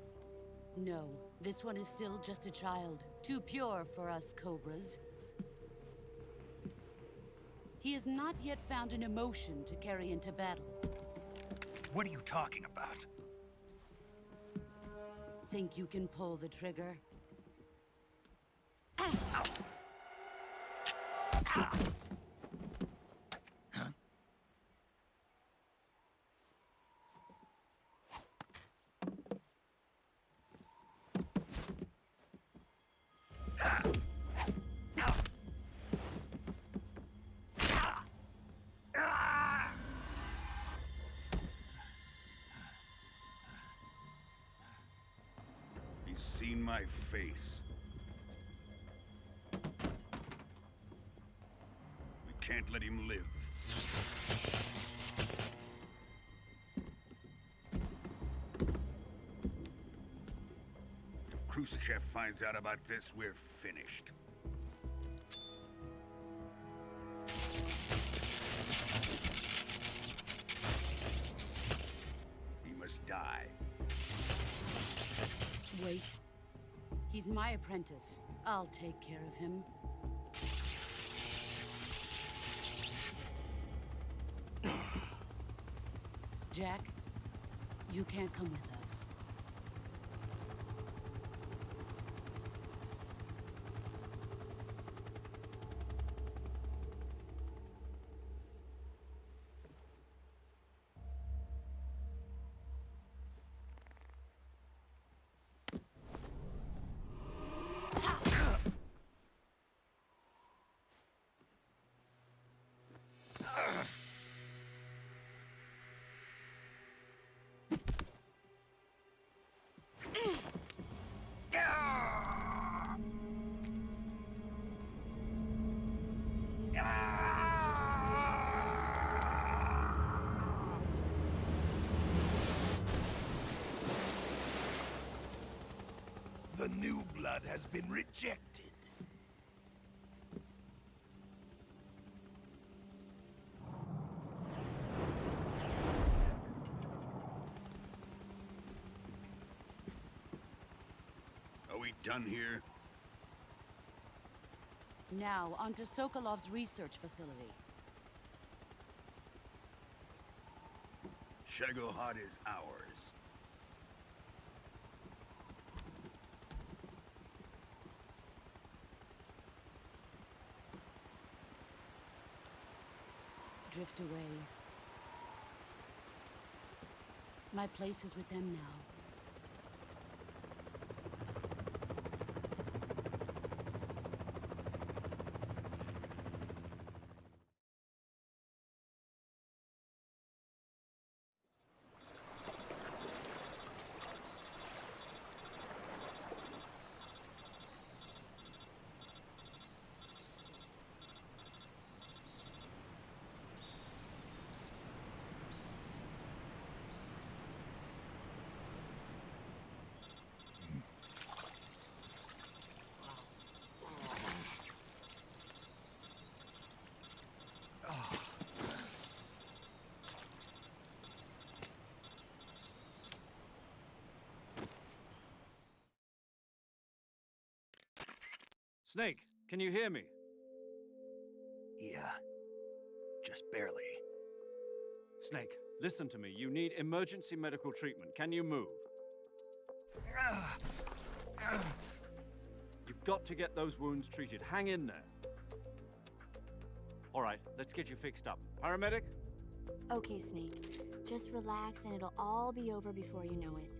No, this one is still just a child. Too pure for us Cobras. He has not yet found an emotion to carry into battle. What are you talking about? Think you can pull the trigger? He's seen my face. We can't let him live. If Khrushchev finds out about this, we're finished. He must die. Wait. He's my apprentice. I'll take care of him. Jack, you can't come with us. The new blood has been rejected. Are we done here? Now, onto Sokolov's research facility. Shagohod is ours. Drift away. My place is with them now. Snake, can you hear me? Yeah. Just barely. Snake, listen to me. You need emergency medical treatment. Can you move? You've got to get those wounds treated. Hang in there. All right, let's get you fixed up. Paramedic? Okay, Snake. Just relax and it'll all be over before you know it.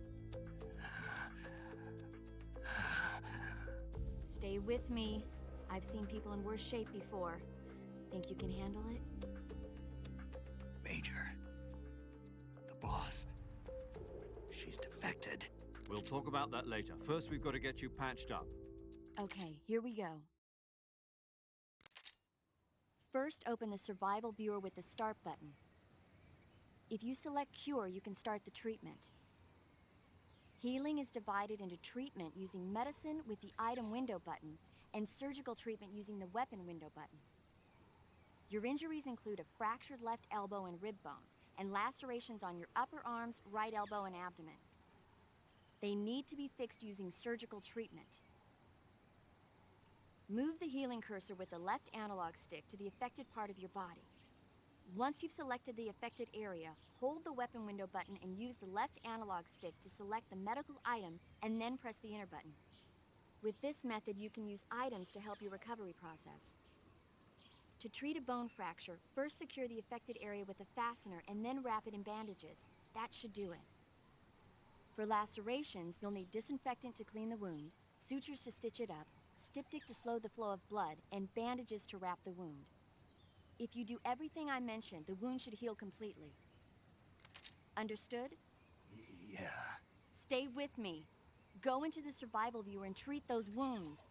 Stay with me. I've seen people in worse shape before. Think you can handle it? Major. The boss. She's defected. We'll talk about that later. First, we've got to get you patched up. Okay, here we go. First, open the survival viewer with the start button. If you select cure, you can start the treatment. Healing is divided into treatment using medicine with the item window button and surgical treatment using the weapon window button. Your injuries include a fractured left elbow and rib bone, and lacerations on your upper arms, right elbow, and abdomen. They need to be fixed using surgical treatment. Move the healing cursor with the left analog stick to the affected part of your body. Once you've selected the affected area, hold the weapon window button and use the left analog stick to select the medical item and then press the enter button. With this method, you can use items to help your recovery process. To treat a bone fracture, first secure the affected area with a fastener and then wrap it in bandages. That should do it. For lacerations, you'll need disinfectant to clean the wound, sutures to stitch it up, styptic to slow the flow of blood, and bandages to wrap the wound. If you do everything I mentioned, the wound should heal completely. Understood? Yeah. Stay with me. Go into the survival viewer and treat those wounds.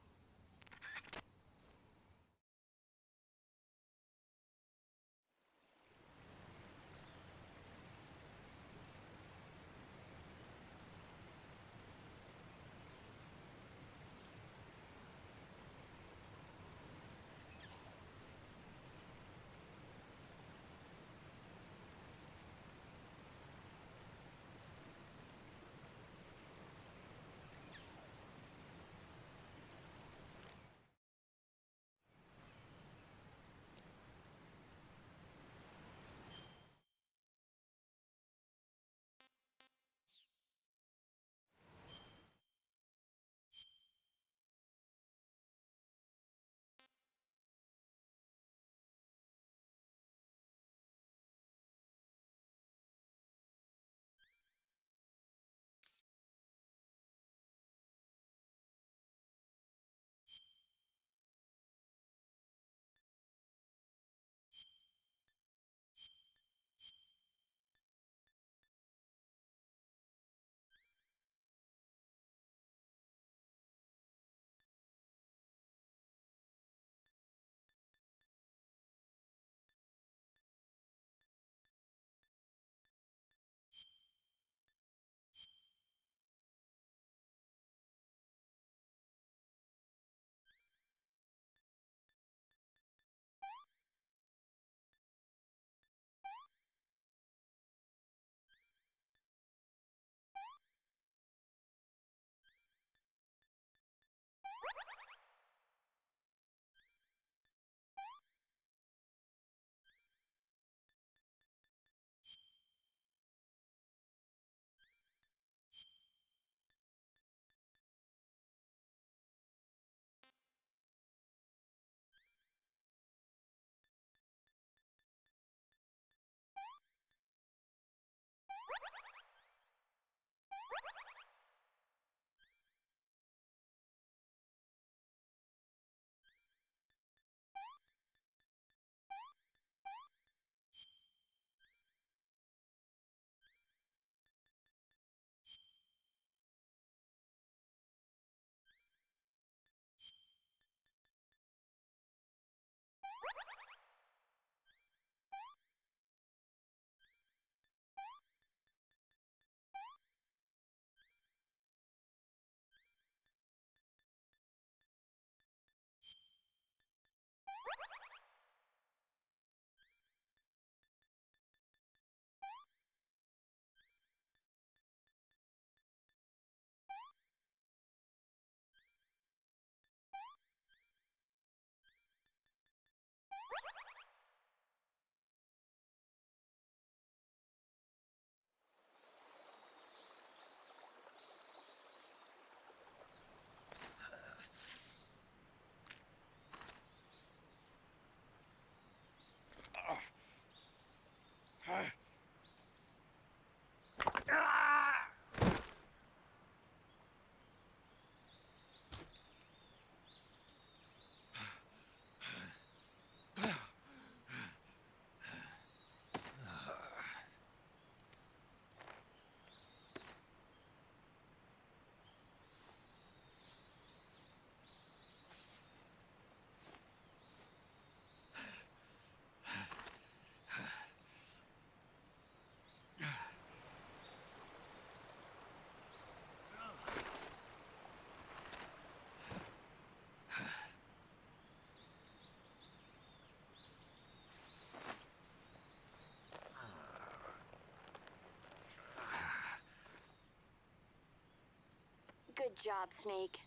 job, Snake.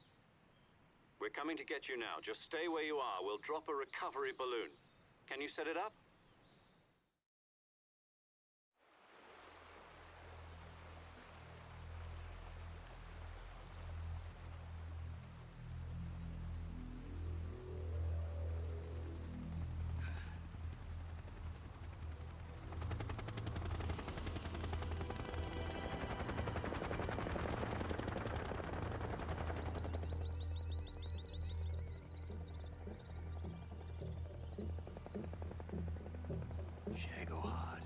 We're coming to get you now. Just stay where you are. We'll drop a recovery balloon. Can you set it up? Shagohod.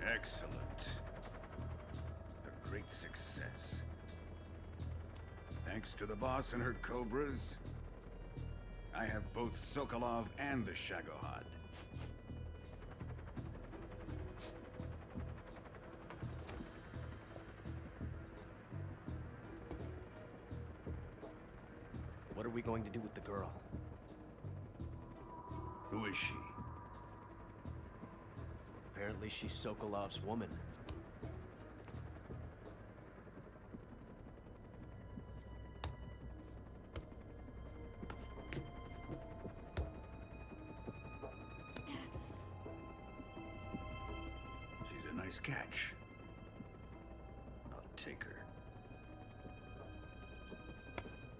Excellent. A great success. Thanks to the boss and her cobras, I have both Sokolov and the Shagohod. What are we going to do with the girl? Who is she? Apparently she's Sokolov's woman. She's a nice catch. I'll take her.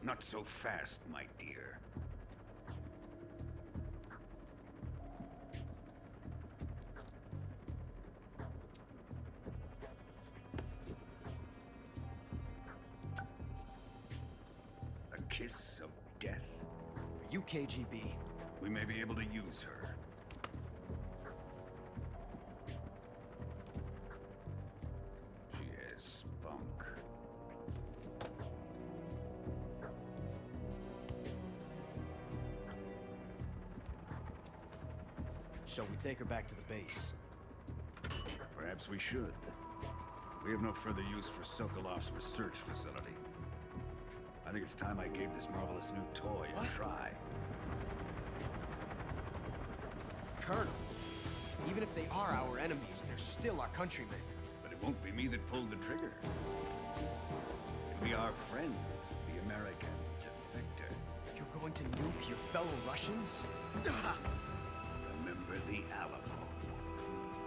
Not so fast, my dear. A kiss of death. Are you KGB? We may be able to use her. She has spunk. Shall we take her back to the base? Perhaps we should. We have no further use for Sokolov's research facility. I think it's time I gave this marvelous new toy a try. Colonel, even if they are our enemies, they're still our countrymen. But it won't be me that pulled the trigger. It'll be our friend, the American defector. You're going to nuke your fellow Russians? Remember the Alamo.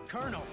Colonel!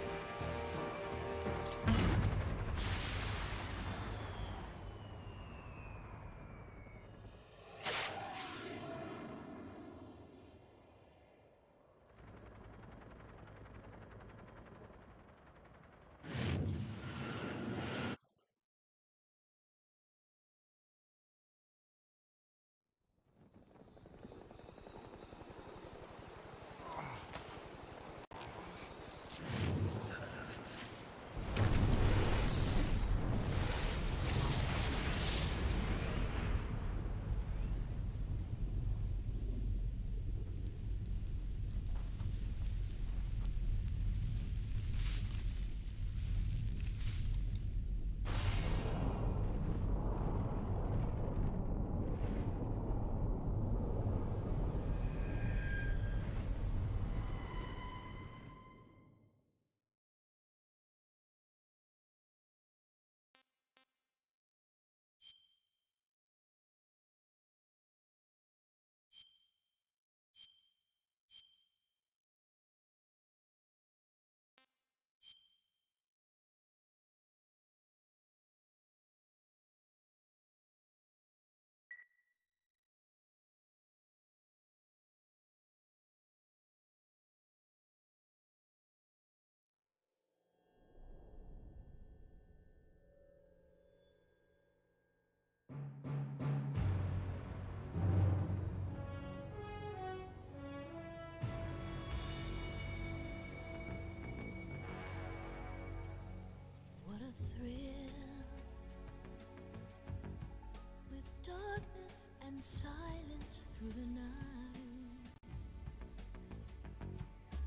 silence through the night.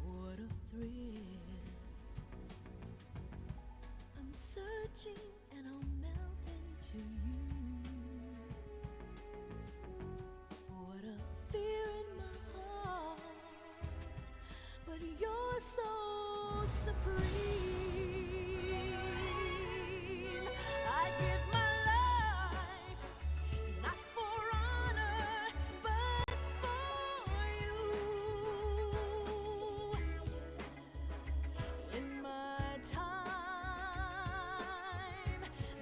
What a thrill. I'm searching and I'll melt into you. What a fear in my heart, but you're so supreme. I give my life, not for honor, but for you. In my time,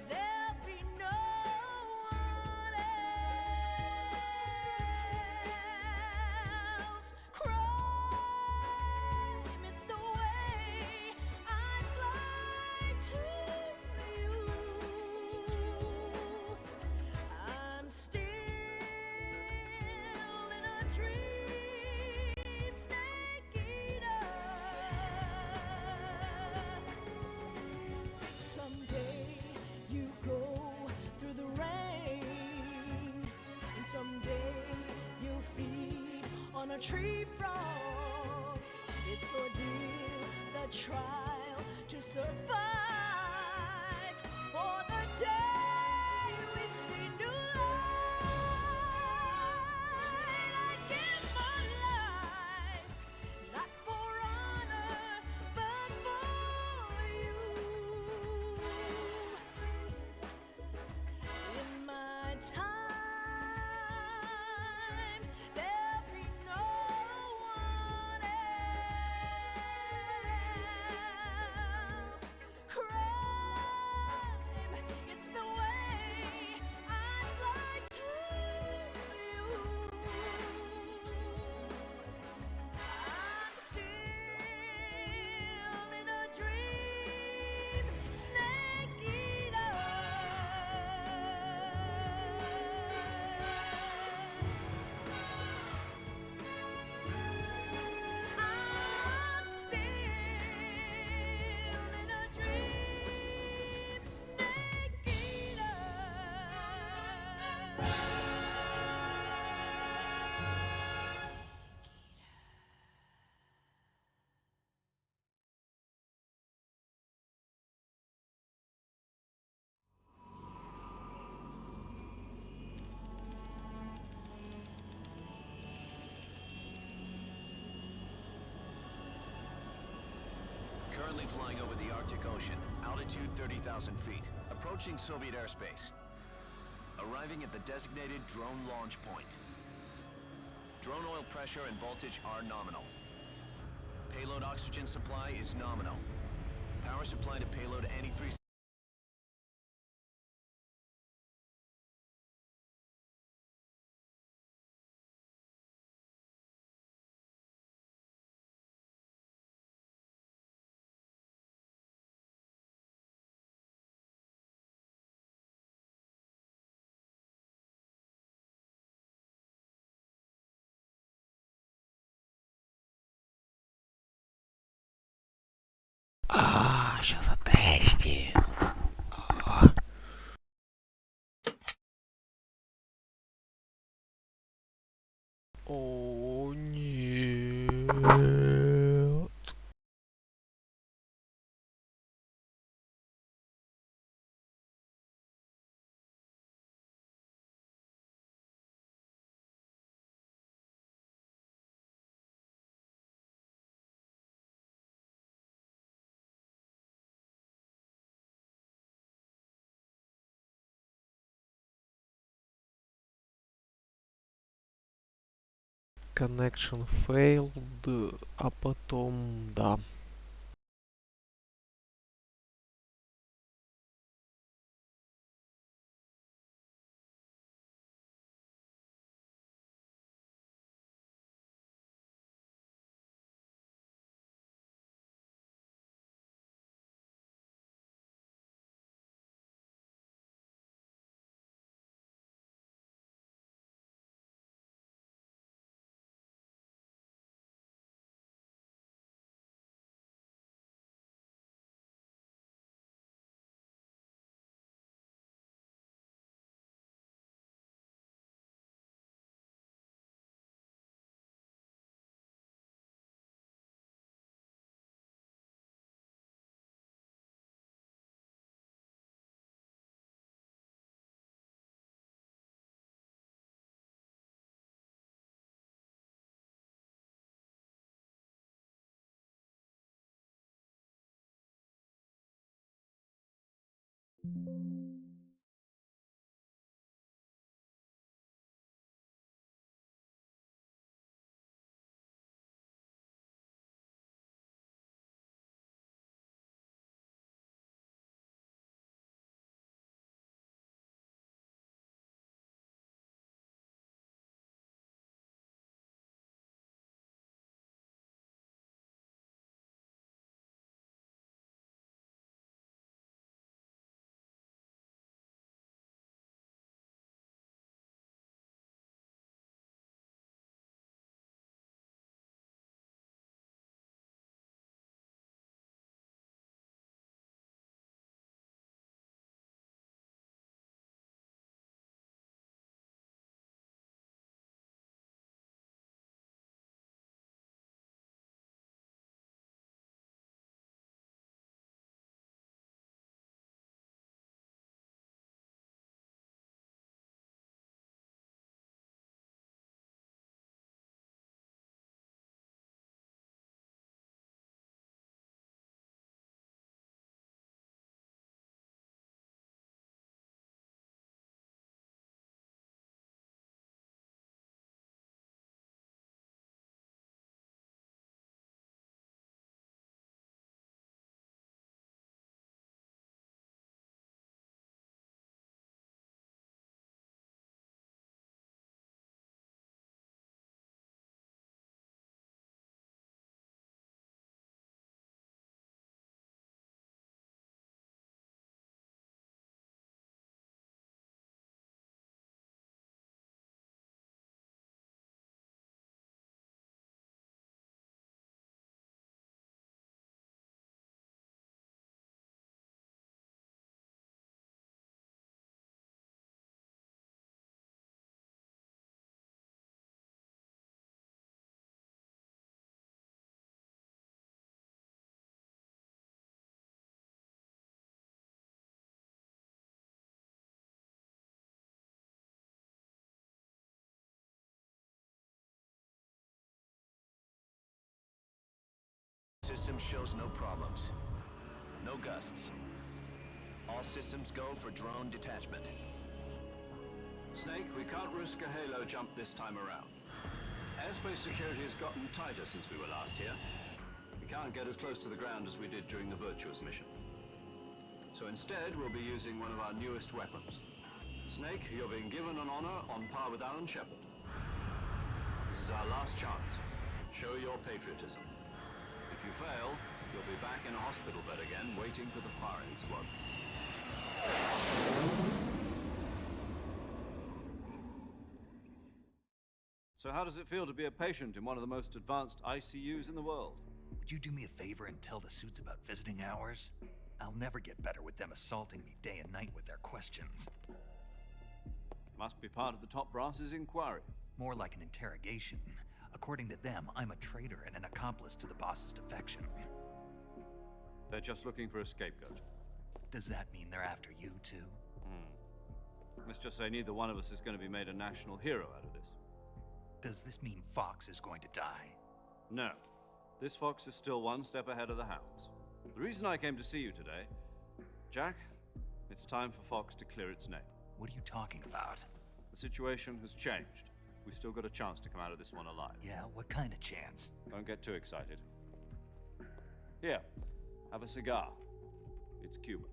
there'll be no one else. Crime, it's the way I fly to you. I'm still in a dream, snake eater. Someday you go through the rain, and someday you'll feed on a tree frog. It's ordeal, the trial to survive for the day we see new light. I give my life, not for honor, but for you. In my time, there'll be no one else. Crime, it's the way I'd like to you. I'm still in a dream, snake eater. I'm still in a dream, snake eater. Currently flying over the Arctic Ocean, altitude 30,000 feet, approaching Soviet airspace. Arriving at the designated drone launch point. Drone oil pressure and voltage are nominal. Payload oxygen supply is nominal. Power supply to payload antifreeze Сейчас затестим. О, нет. Connection failed, а потом, да. System shows no problems. No gusts. All systems go for drone detachment. Snake, we can't risk a halo jump this time around. Airspace security has gotten tighter since we were last here. We can't get as close to the ground as we did during the Virtuous mission. So instead, we'll be using one of our newest weapons. Snake, you're being given an honor on par with Alan Shepard. This is our last chance. Show your patriotism. If you fail, you'll be back in a hospital bed again, waiting for the firing squad. So how does it feel to be a patient in one of the most advanced ICUs in the world? Would you do me a favor and tell the suits about visiting hours? I'll never get better with them assaulting me day and night with their questions. Must be part of the top brass's inquiry. More like an interrogation. According to them, I'm a traitor and an accomplice to the boss's defection. They're just looking for a scapegoat. Does that mean they're after you, too? Let's just say neither one of us is going to be made a national hero out of this. Does this mean Fox is going to die? No. This Fox is still one step ahead of the Hounds. The reason I came to see you today, Jack, it's time for Fox to clear its name. What are you talking about? The situation has changed. We've still got a chance to come out of this one alive. Yeah, what kind of chance? Don't get too excited. Here, have a cigar. It's Cuban.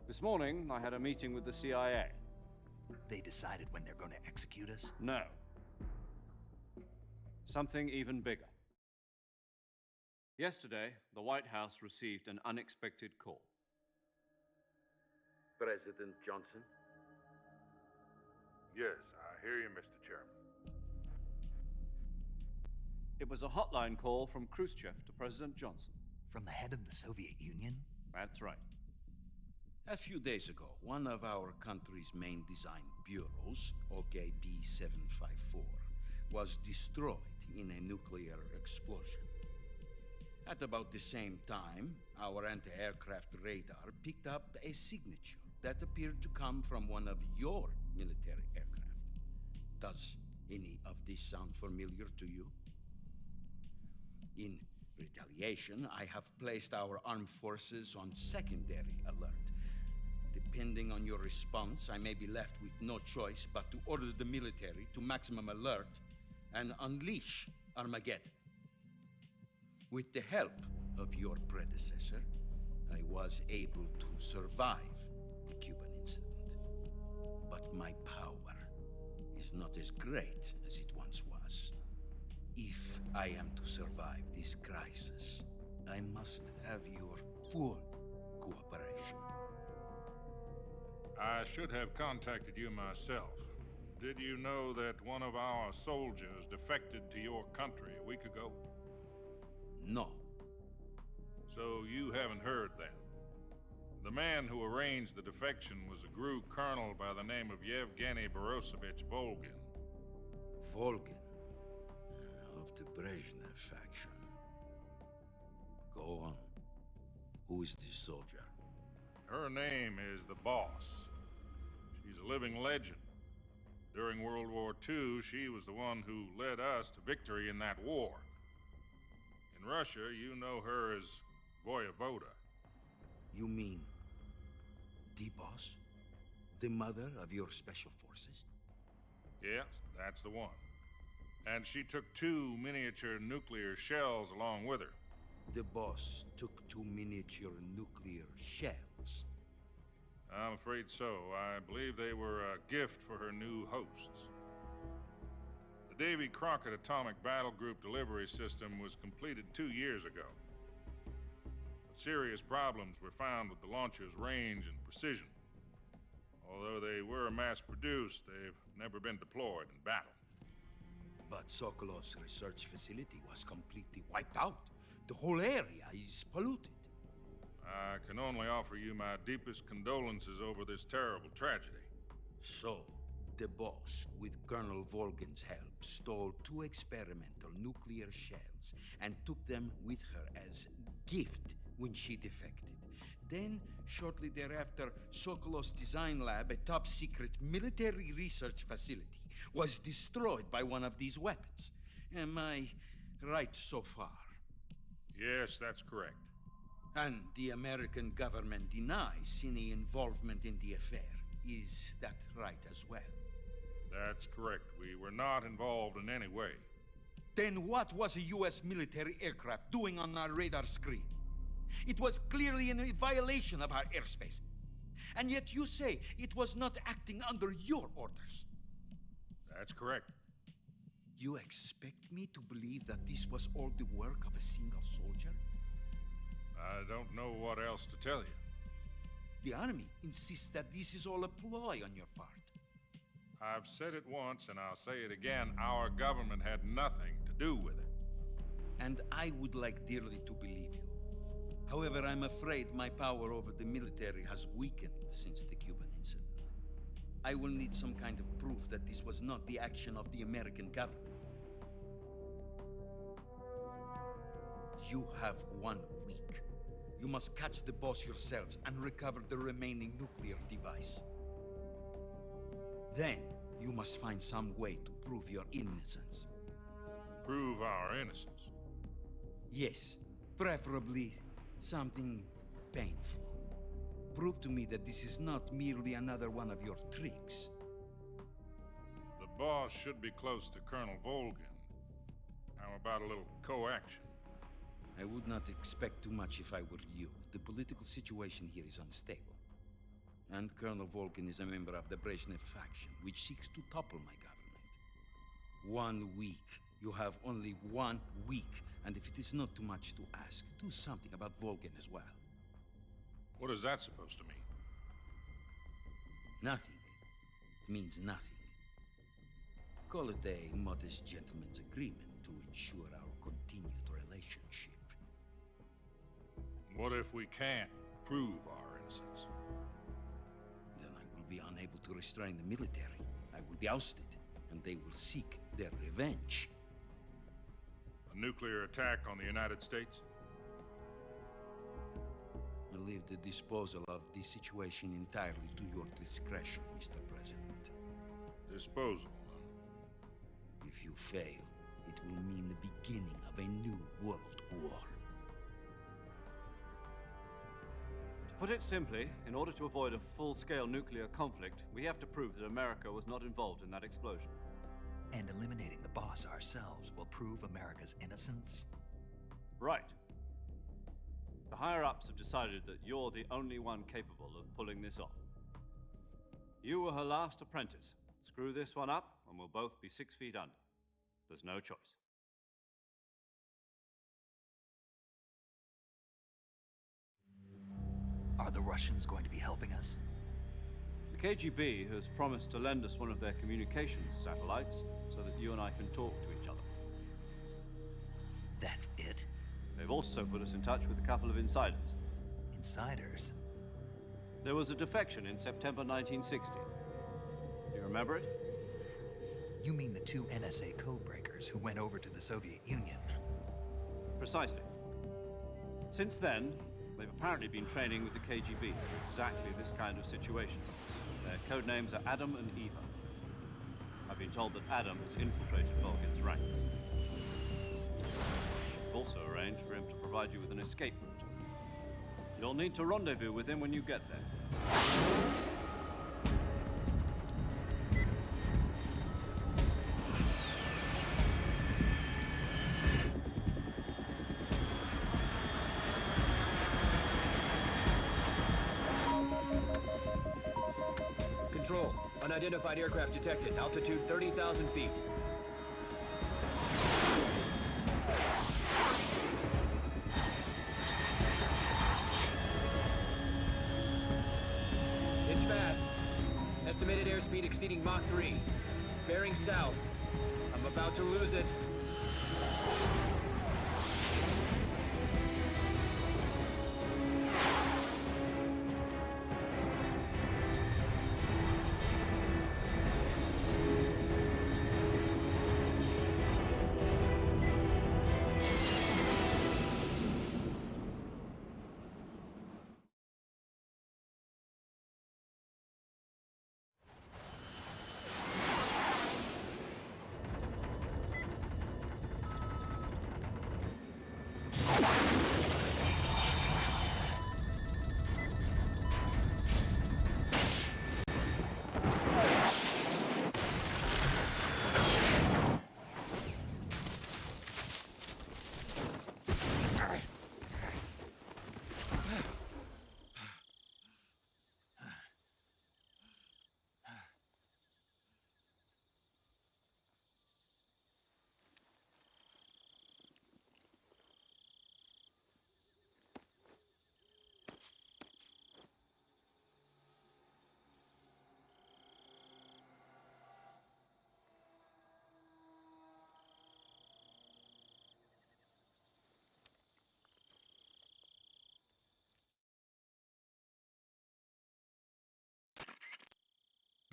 This morning, I had a meeting with the CIA. They decided when they're going to execute us? No. Something even bigger. Yesterday, the White House received an unexpected call. President Johnson? Yes, I hear you, Mr. Chairman. It was a hotline call from Khrushchev to President Johnson. From the head of the Soviet Union? That's right. A few days ago, one of our country's main design bureaus, OKB 754, was destroyed in a nuclear explosion. At about the same time, our anti-aircraft radar picked up a signature that appeared to come from one of your military aircraft. Does any of this sound familiar to you? In retaliation, I have placed our armed forces on secondary alert. Depending on your response, I may be left with no choice but to order the military to maximum alert and unleash Armageddon. With the help of your predecessor, I was able to survive the Cuban incident. But my power is not as great as it once was. If I am to survive this crisis, I must have your full cooperation. I should have contacted you myself. Did you know that one of our soldiers defected to your country a week ago? No. So you haven't heard then. The man who arranged the defection was a GRU colonel by the name of Yevgeny Borosovich Volgin. Volgin? Of the Brezhnev faction. Go on. Who is this soldier? Her name is the Boss. She's a living legend. During World War II, she was the one who led us to victory in that war. In Russia, you know her as Voyevoda. You mean the Boss? The mother of your special forces? Yes, that's the one. And she took 2 miniature nuclear shells along with her. The Boss took 2 miniature nuclear shells. I'm afraid so. I believe they were a gift for her new hosts. The Davy Crockett Atomic Battle Group delivery system was completed 2 years ago. But serious problems were found with the launcher's range and precision. Although they were mass-produced, they've never been deployed in battle. But Sokolov's research facility was completely wiped out. The whole area is polluted. I can only offer you my deepest condolences over this terrible tragedy. So, the Boss, with Colonel Volgin's help, stole 2 experimental nuclear shells and took them with her as gift when she defected. Then, shortly thereafter, Sokolov's design lab, a top-secret military research facility, was destroyed by one of these weapons. Am I right so far? Yes, that's correct. And the American government denies any involvement in the affair. Is that right as well? That's correct. We were not involved in any way. Then what was a U.S. military aircraft doing on our radar screen? It was clearly in violation of our airspace. And yet you say it was not acting under your orders. That's correct. You expect me to believe that this was all the work of a single soldier? I don't know what else to tell you. The army insists that this is all a ploy on your part. I've said it once and I'll say it again. Our government had nothing to do with it. And I would like dearly to believe you. However, I'm afraid my power over the military has weakened since the Cuban incident. I will need some kind of proof that this was not the action of the American government. You have 1 week. You must catch the Boss yourselves and recover the remaining nuclear device. Then, you must find some way to prove your innocence. Prove our innocence? Yes, preferably something painful. Prove to me that this is not merely another one of your tricks. The Boss should be close to Colonel Volgin. How about a little coaction? I would not expect too much if I were you. The political situation here is unstable. And Colonel Volgin is a member of the Brezhnev faction, which seeks to topple my government. 1 week. You have only 1 week. And if it is not too much to ask, do something about Volgin as well. What is that supposed to mean? Nothing. It means nothing. Call it a modest gentleman's agreement to ensure our continued relationship. What if we can't prove our innocence? Then I will be unable to restrain the military. I will be ousted, and they will seek their revenge. A nuclear attack on the United States? I leave the disposal of this situation entirely to your discretion, Mr. President. Disposal, huh? If you fail, It will mean the beginning of a new world war. To put it simply, in order to avoid a full-scale nuclear conflict, we have to prove that America was not involved in that explosion. And eliminating the boss ourselves will prove America's innocence? Right. The higher-ups have decided that you're the only one capable of pulling this off. You were her last apprentice. Screw this one up, and we'll both be 6 feet under. There's no choice. Are the Russians going to be helping us? The KGB has promised to lend us one of their communications satellites so that you and I can talk to each other. That's it? They've also put us in touch with a couple of insiders. Insiders? There was a defection in September 1960. Do you remember it? You mean the 2 NSA codebreakers who went over to the Soviet Union? Precisely. Since then, they've apparently been training with the KGB for exactly this kind of situation. Their code names are Adam and Eva. I've been told that Adam has infiltrated Volgin's ranks. We've also arranged for him to provide you with an escape route. You'll need to rendezvous with him when you get there. Control. Unidentified aircraft detected. Altitude 30,000 feet. It's fast. Estimated airspeed exceeding Mach 3. Bearing south. I'm about to lose it.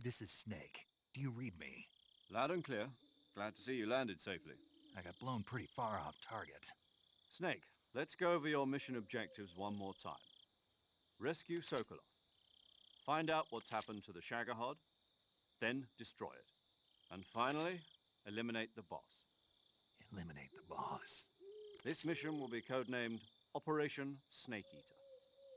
This is Snake. Do you read me? Loud and clear. Glad to see you landed safely. I got blown pretty far off target. Snake, let's go over your mission objectives one more time. Rescue Sokolov. Find out what's happened to the Shagohod, then destroy it. And finally, eliminate the boss. Eliminate the boss? This mission will be codenamed Operation Snake Eater.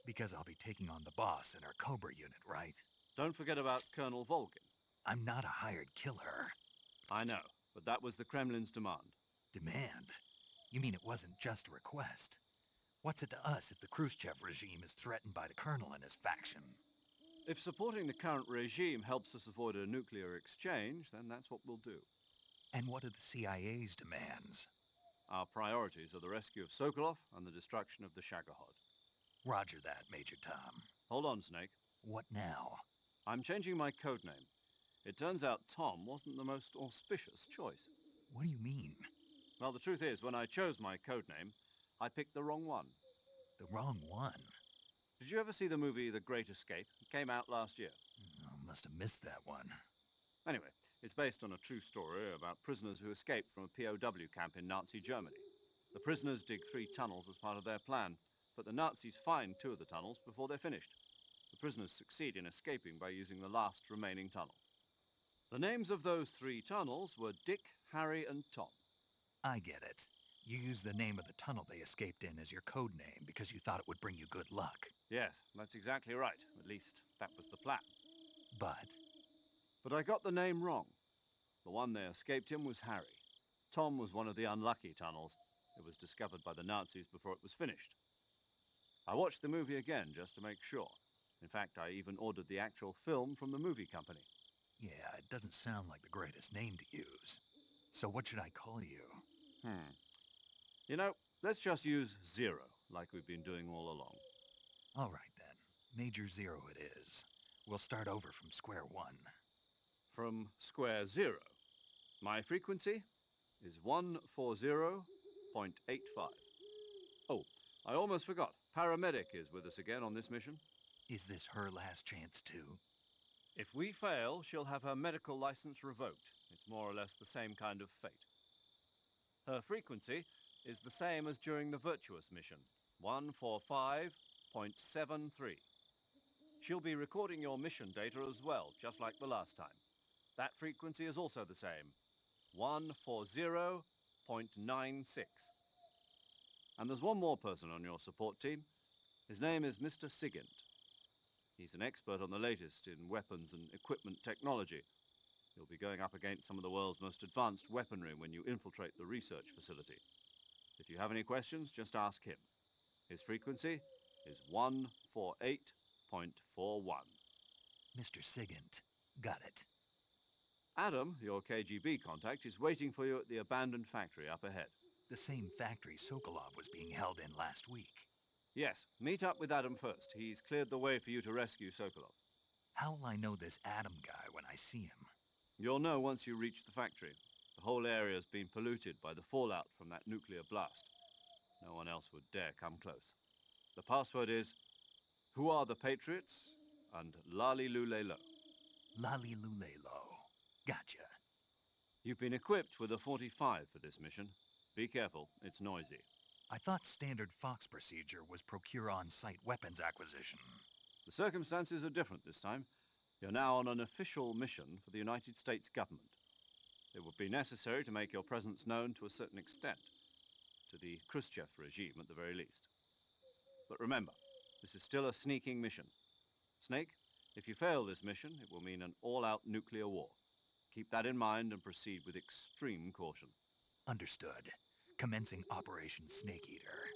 Because I'll be taking on the boss in our Cobra unit, right? Don't forget about Colonel Volgin. I'm not a hired killer. I know, but that was the Kremlin's demand. Demand? You mean it wasn't just a request? What's it to us if the Khrushchev regime is threatened by the Colonel and his faction? If supporting the current regime helps us avoid a nuclear exchange, then that's what we'll do. And what are the CIA's demands? Our priorities are the rescue of Sokolov and the destruction of the Shagohod. Roger that, Major Tom. Hold on, Snake. What now? I'm changing my codename. It turns out Tom wasn't the most auspicious choice. What do you mean? Well, the truth is, when I chose my codename, I picked the wrong one. The wrong one? Did you ever see the movie The Great Escape? It came out last year. Oh, must have missed that one. Anyway, it's based on a true story about prisoners who escaped from a POW camp in Nazi Germany. The prisoners dig 3 tunnels as part of their plan, but the Nazis find 2 of the tunnels before they're finished. The prisoners succeed in escaping by using the last remaining tunnel. The names of those 3 tunnels were Dick, Harry, and Tom. I get it. You used the name of the tunnel they escaped in as your code name because you thought it would bring you good luck. Yes, that's exactly right. At least, that was the plan. But? But I got the name wrong. The one they escaped in was Harry. Tom was one of the unlucky tunnels. It was discovered by the Nazis before it was finished. I watched the movie again just to make sure. In fact, I even ordered the actual film from the movie company. Yeah, it doesn't sound like the greatest name to use. So what should I call you? You know, let's just use Zero, like we've been doing all along. All right, then. Major Zero it is. We'll start over from square one. From square zero. My frequency is 140.85. Oh, I almost forgot. Paramedic is with us again on this mission. Is this her last chance, too? If we fail, she'll have her medical license revoked. It's more or less the same kind of fate. Her frequency is the same as during the Virtuous mission, 145.73. She'll be recording your mission data as well, just like the last time. That frequency is also the same, 140.96. And there's one more person on your support team. His name is Mr. Sigint. He's an expert on the latest in weapons and equipment technology. You'll be going up against some of the world's most advanced weaponry when you infiltrate the research facility. If you have any questions, just ask him. His frequency is 148.41. Mr. Sigint. Got it. Adam, your KGB contact, is waiting for you at the abandoned factory up ahead. The same factory Sokolov was being held in last week. Yes, meet up with Adam first. He's cleared the way for you to rescue Sokolov. How will I know this Adam guy when I see him? You'll know once you reach the factory. The whole area's been polluted by the fallout from that nuclear blast. No one else would dare come close. The password is, "Who are the Patriots?" and "Lali Lule Lo." Lali Lule Lo. Gotcha. You've been equipped with a 45 for this mission. Be careful, it's noisy. I thought standard Fox procedure was procure on-site weapons acquisition. The circumstances are different this time. You're now on an official mission for the United States government. It would be necessary to make your presence known to a certain extent, to the Khrushchev regime at the very least. But remember, this is still a sneaking mission. Snake, if you fail this mission, it will mean an all-out nuclear war. Keep that in mind and proceed with extreme caution. Understood. Commencing Operation Snake Eater.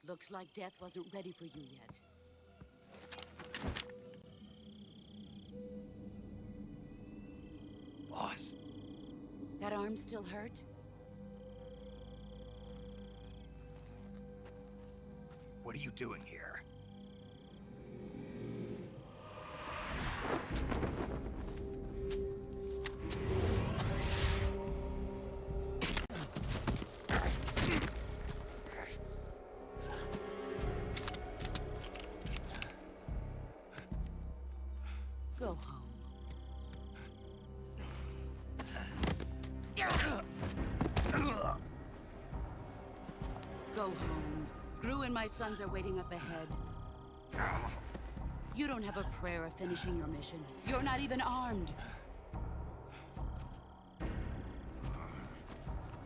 Looks like death wasn't ready for you yet. Boss. That arm still hurt? What are you doing here? Go home. Go home. Gru and my sons are waiting up ahead. You don't have a prayer of finishing your mission. You're not even armed.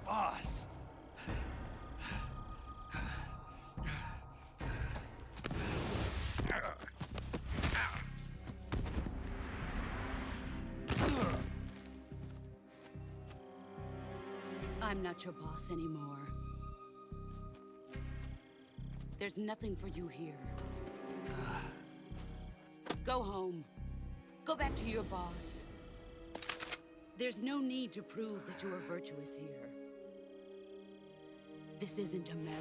Boss! I'm not your boss anymore. There's nothing for you here. Go home. Go back to your boss. There's no need to prove that you are virtuous here. This isn't America.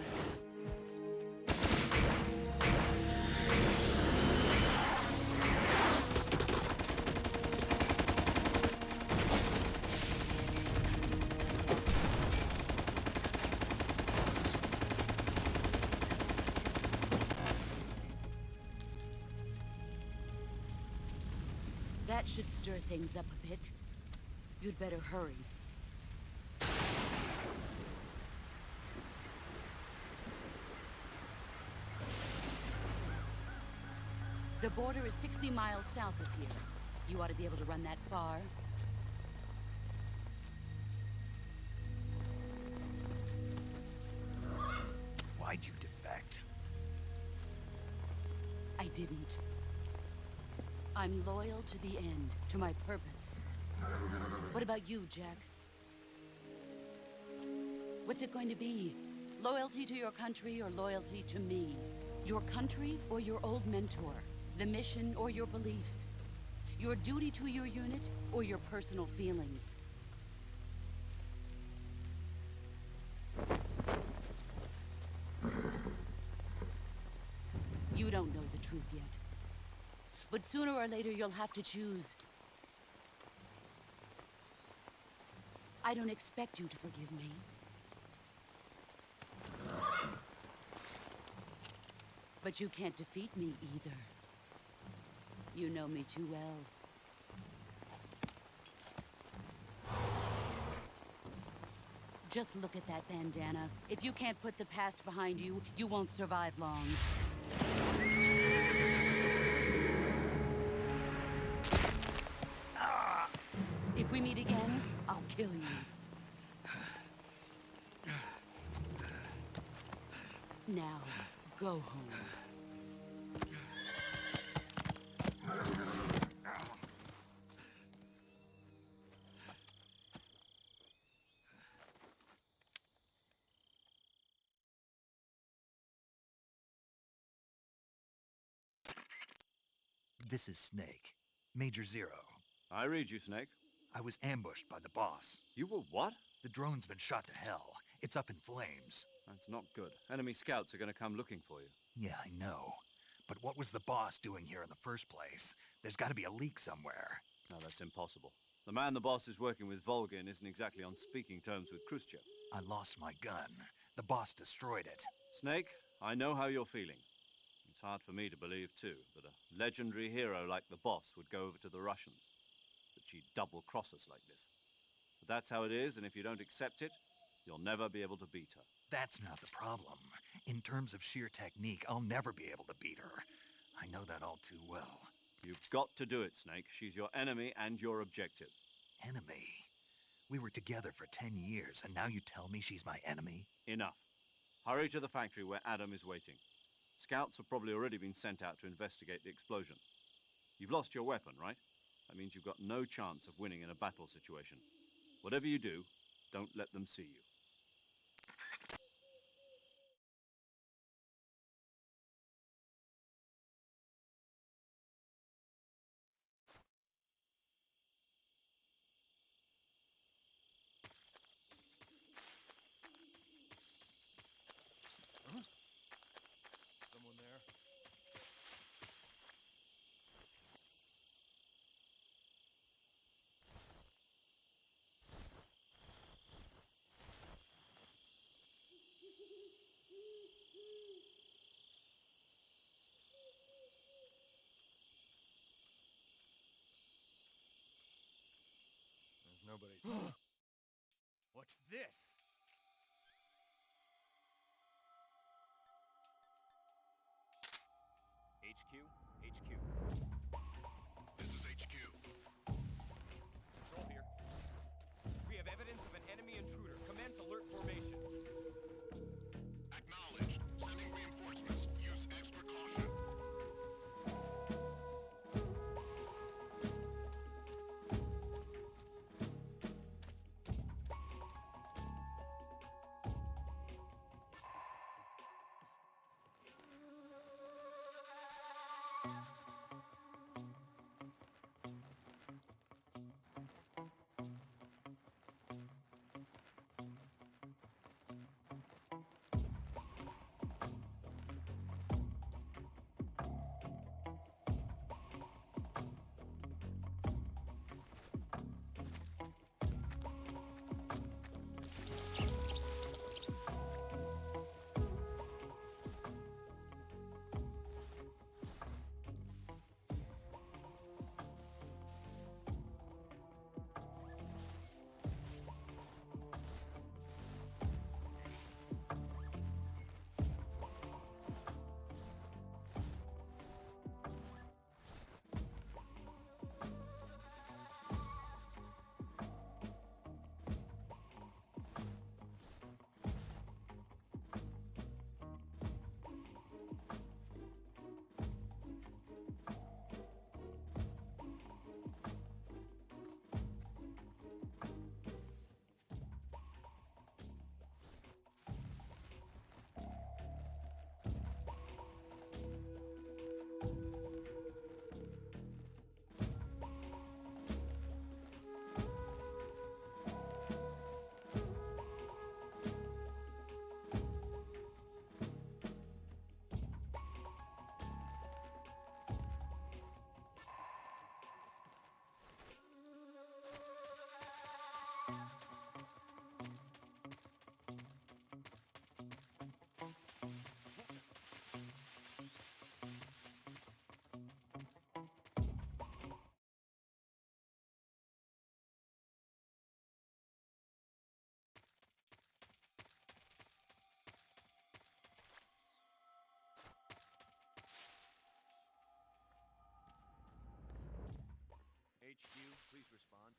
That should stir things up a bit. You'd better hurry. The border is 60 miles south of here. You ought to be able to run that far. Why'd you defect? I didn't. I'm loyal to the end, to my purpose. What about you, Jack? What's it going to be? Loyalty to your country or loyalty to me? Your country or your old mentor? The mission or your beliefs? Your duty to your unit or your personal feelings? You don't know the truth yet. But sooner or later, you'll have to choose. I don't expect you to forgive me. But you can't defeat me either. You know me too well. Just look at that bandana. If you can't put the past behind you, you won't survive long. If we meet again, I'll kill you. Now, go home. This is Snake. Major Zero. I read you, Snake. I was ambushed by the boss. You were what? The drone's been shot to hell. It's up in flames. That's not good. Enemy scouts are going to come looking for you. Yeah, I know. But what was the boss doing here in the first place? There's got to be a leak somewhere. No, that's impossible. The man the boss is working with, Volgin, isn't exactly on speaking terms with Khrushchev. I lost my gun. The boss destroyed it. Snake, I know how you're feeling. It's hard for me to believe, too, that a legendary hero like the boss would go over to the Russians. That she'd double-cross us like this. But that's how it is, and if you don't accept it, you'll never be able to beat her. That's not the problem. In terms of sheer technique, I'll never be able to beat her. I know that all too well. You've got to do it, Snake. She's your enemy and your objective. Enemy? We were together for 10 years, and now you tell me she's my enemy? Enough. Hurry to the factory where Adam is waiting. Scouts have probably already been sent out to investigate the explosion. You've lost your weapon, right? That means you've got no chance of winning in a battle situation. Whatever you do, don't let them see you. Someone there? There's nobody. What's this? HQ. HQ. This is HQ. Control here. We have evidence of an enemy intruder. Commence alert formation. Acknowledged. Sending reinforcements. Use extra caution. HQ, please respond.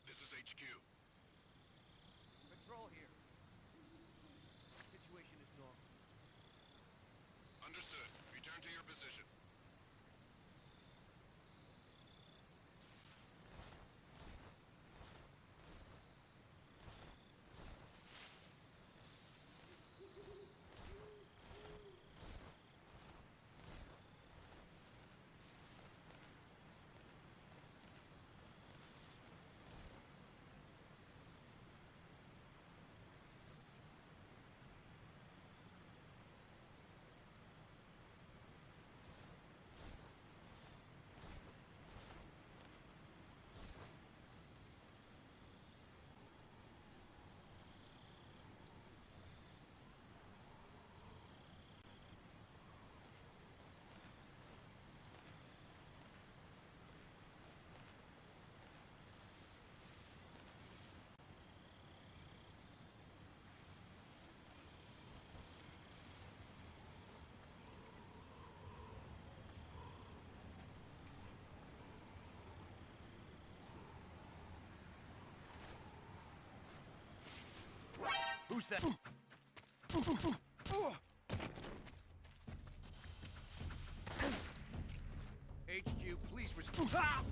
This is HQ. Control here. The situation is normal. Understood. Return to your position. Who's that? HQ, please respond. Ah!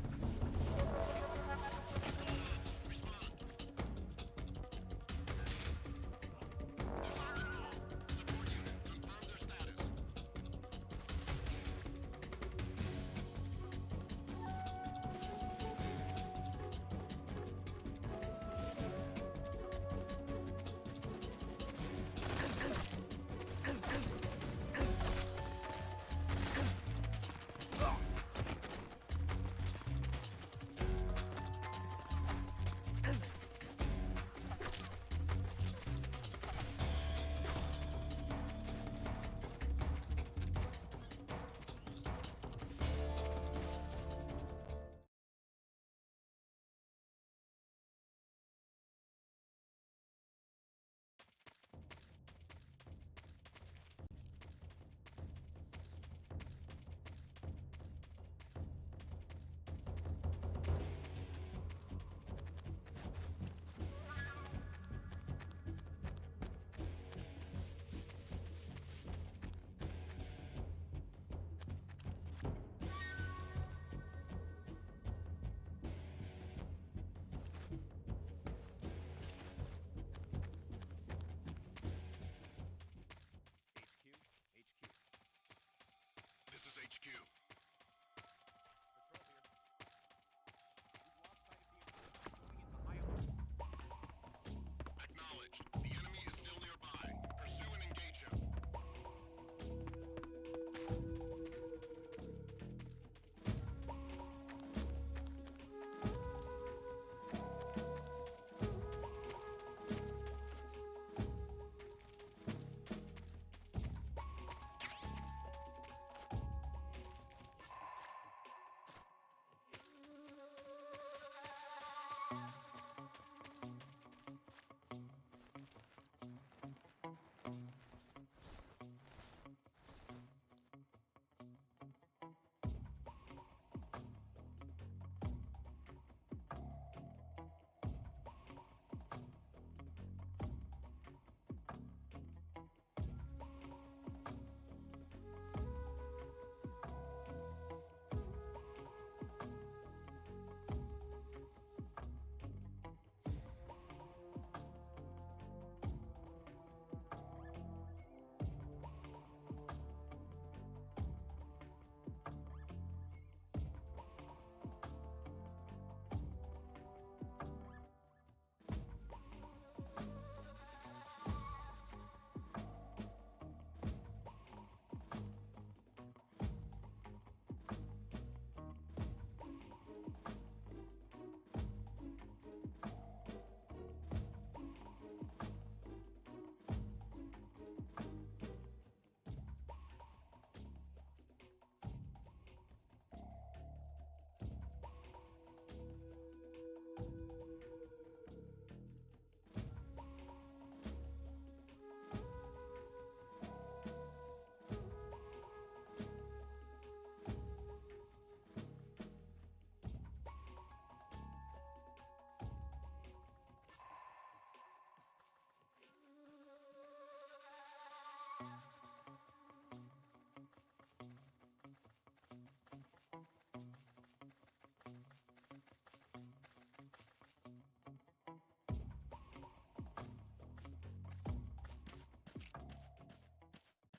HQ. Acknowledged. The enemy is still nearby. Pursue and engage him.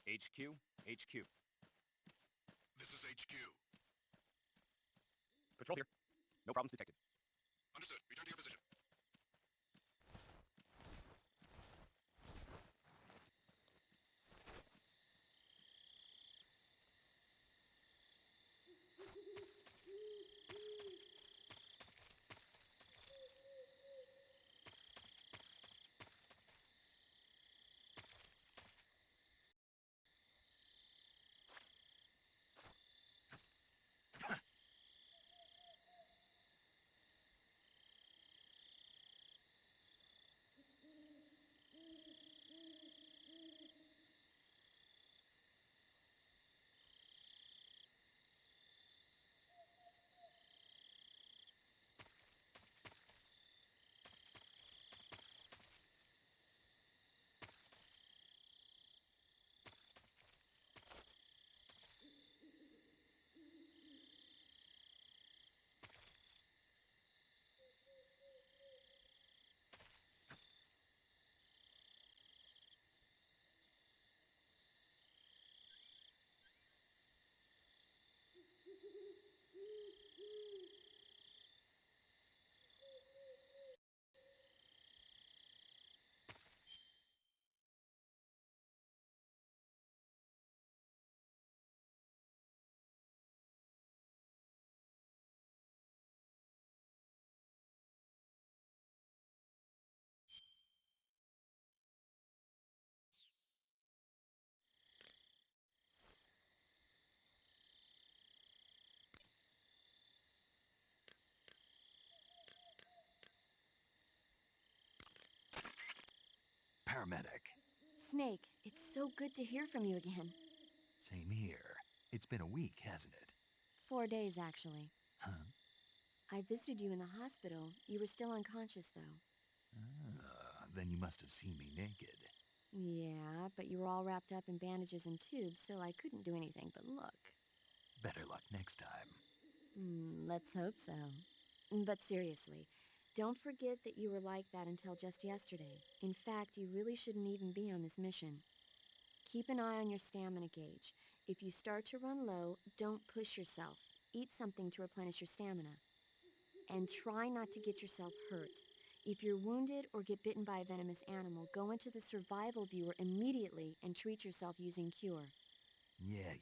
HQ? HQ. This is HQ. Patrol here. No problems detected. Understood. Return to your position. Paramedic. Snake, it's so good to hear from you again. Same here. It's been a week, hasn't it? 4 days, actually. Huh? I visited you in the hospital. You were still unconscious, though. Then you must have seen me naked. Yeah, but you were all wrapped up in bandages and tubes, so I couldn't do anything but look. Better luck next time. Let's hope so. But seriously, don't forget that you were like that until just yesterday. In fact, you really shouldn't even be on this mission. Keep an eye on your stamina gauge. If you start to run low, don't push yourself. Eat something to replenish your stamina. And try not to get yourself hurt. If you're wounded or get bitten by a venomous animal, go into the survival viewer immediately and treat yourself using cure. Yeah.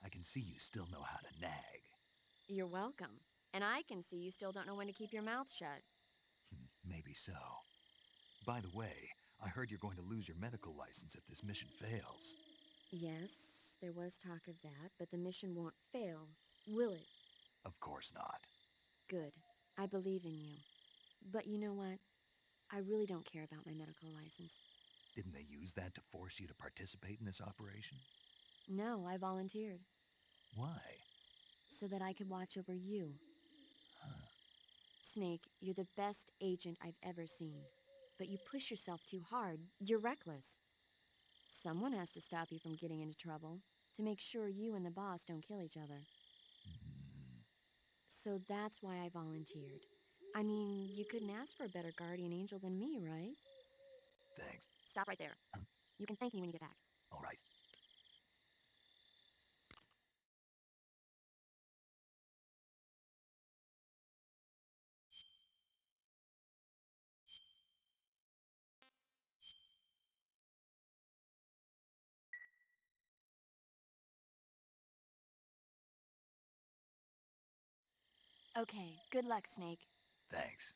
I can see you still know how to nag. You're welcome. And I can see you still don't know when to keep your mouth shut. Maybe so. By the way, I heard you're going to lose your medical license if this mission fails. Yes, there was talk of that, but the mission won't fail, will it? Of course not. Good. I believe in you. But you know what? I really don't care about my medical license. Didn't they use that to force you to participate in this operation? No, I volunteered. Why? So that I could watch over you. Snake, you're the best agent I've ever seen. But you push yourself too hard. You're reckless. Someone has to stop you from getting into trouble, to make sure you and the boss don't kill each other. So that's why I volunteered. I mean, you couldn't ask for a better guardian angel than me, right? Thanks. Stop right there. You can thank me when you get back. All right. Okay, good luck, Snake. Thanks.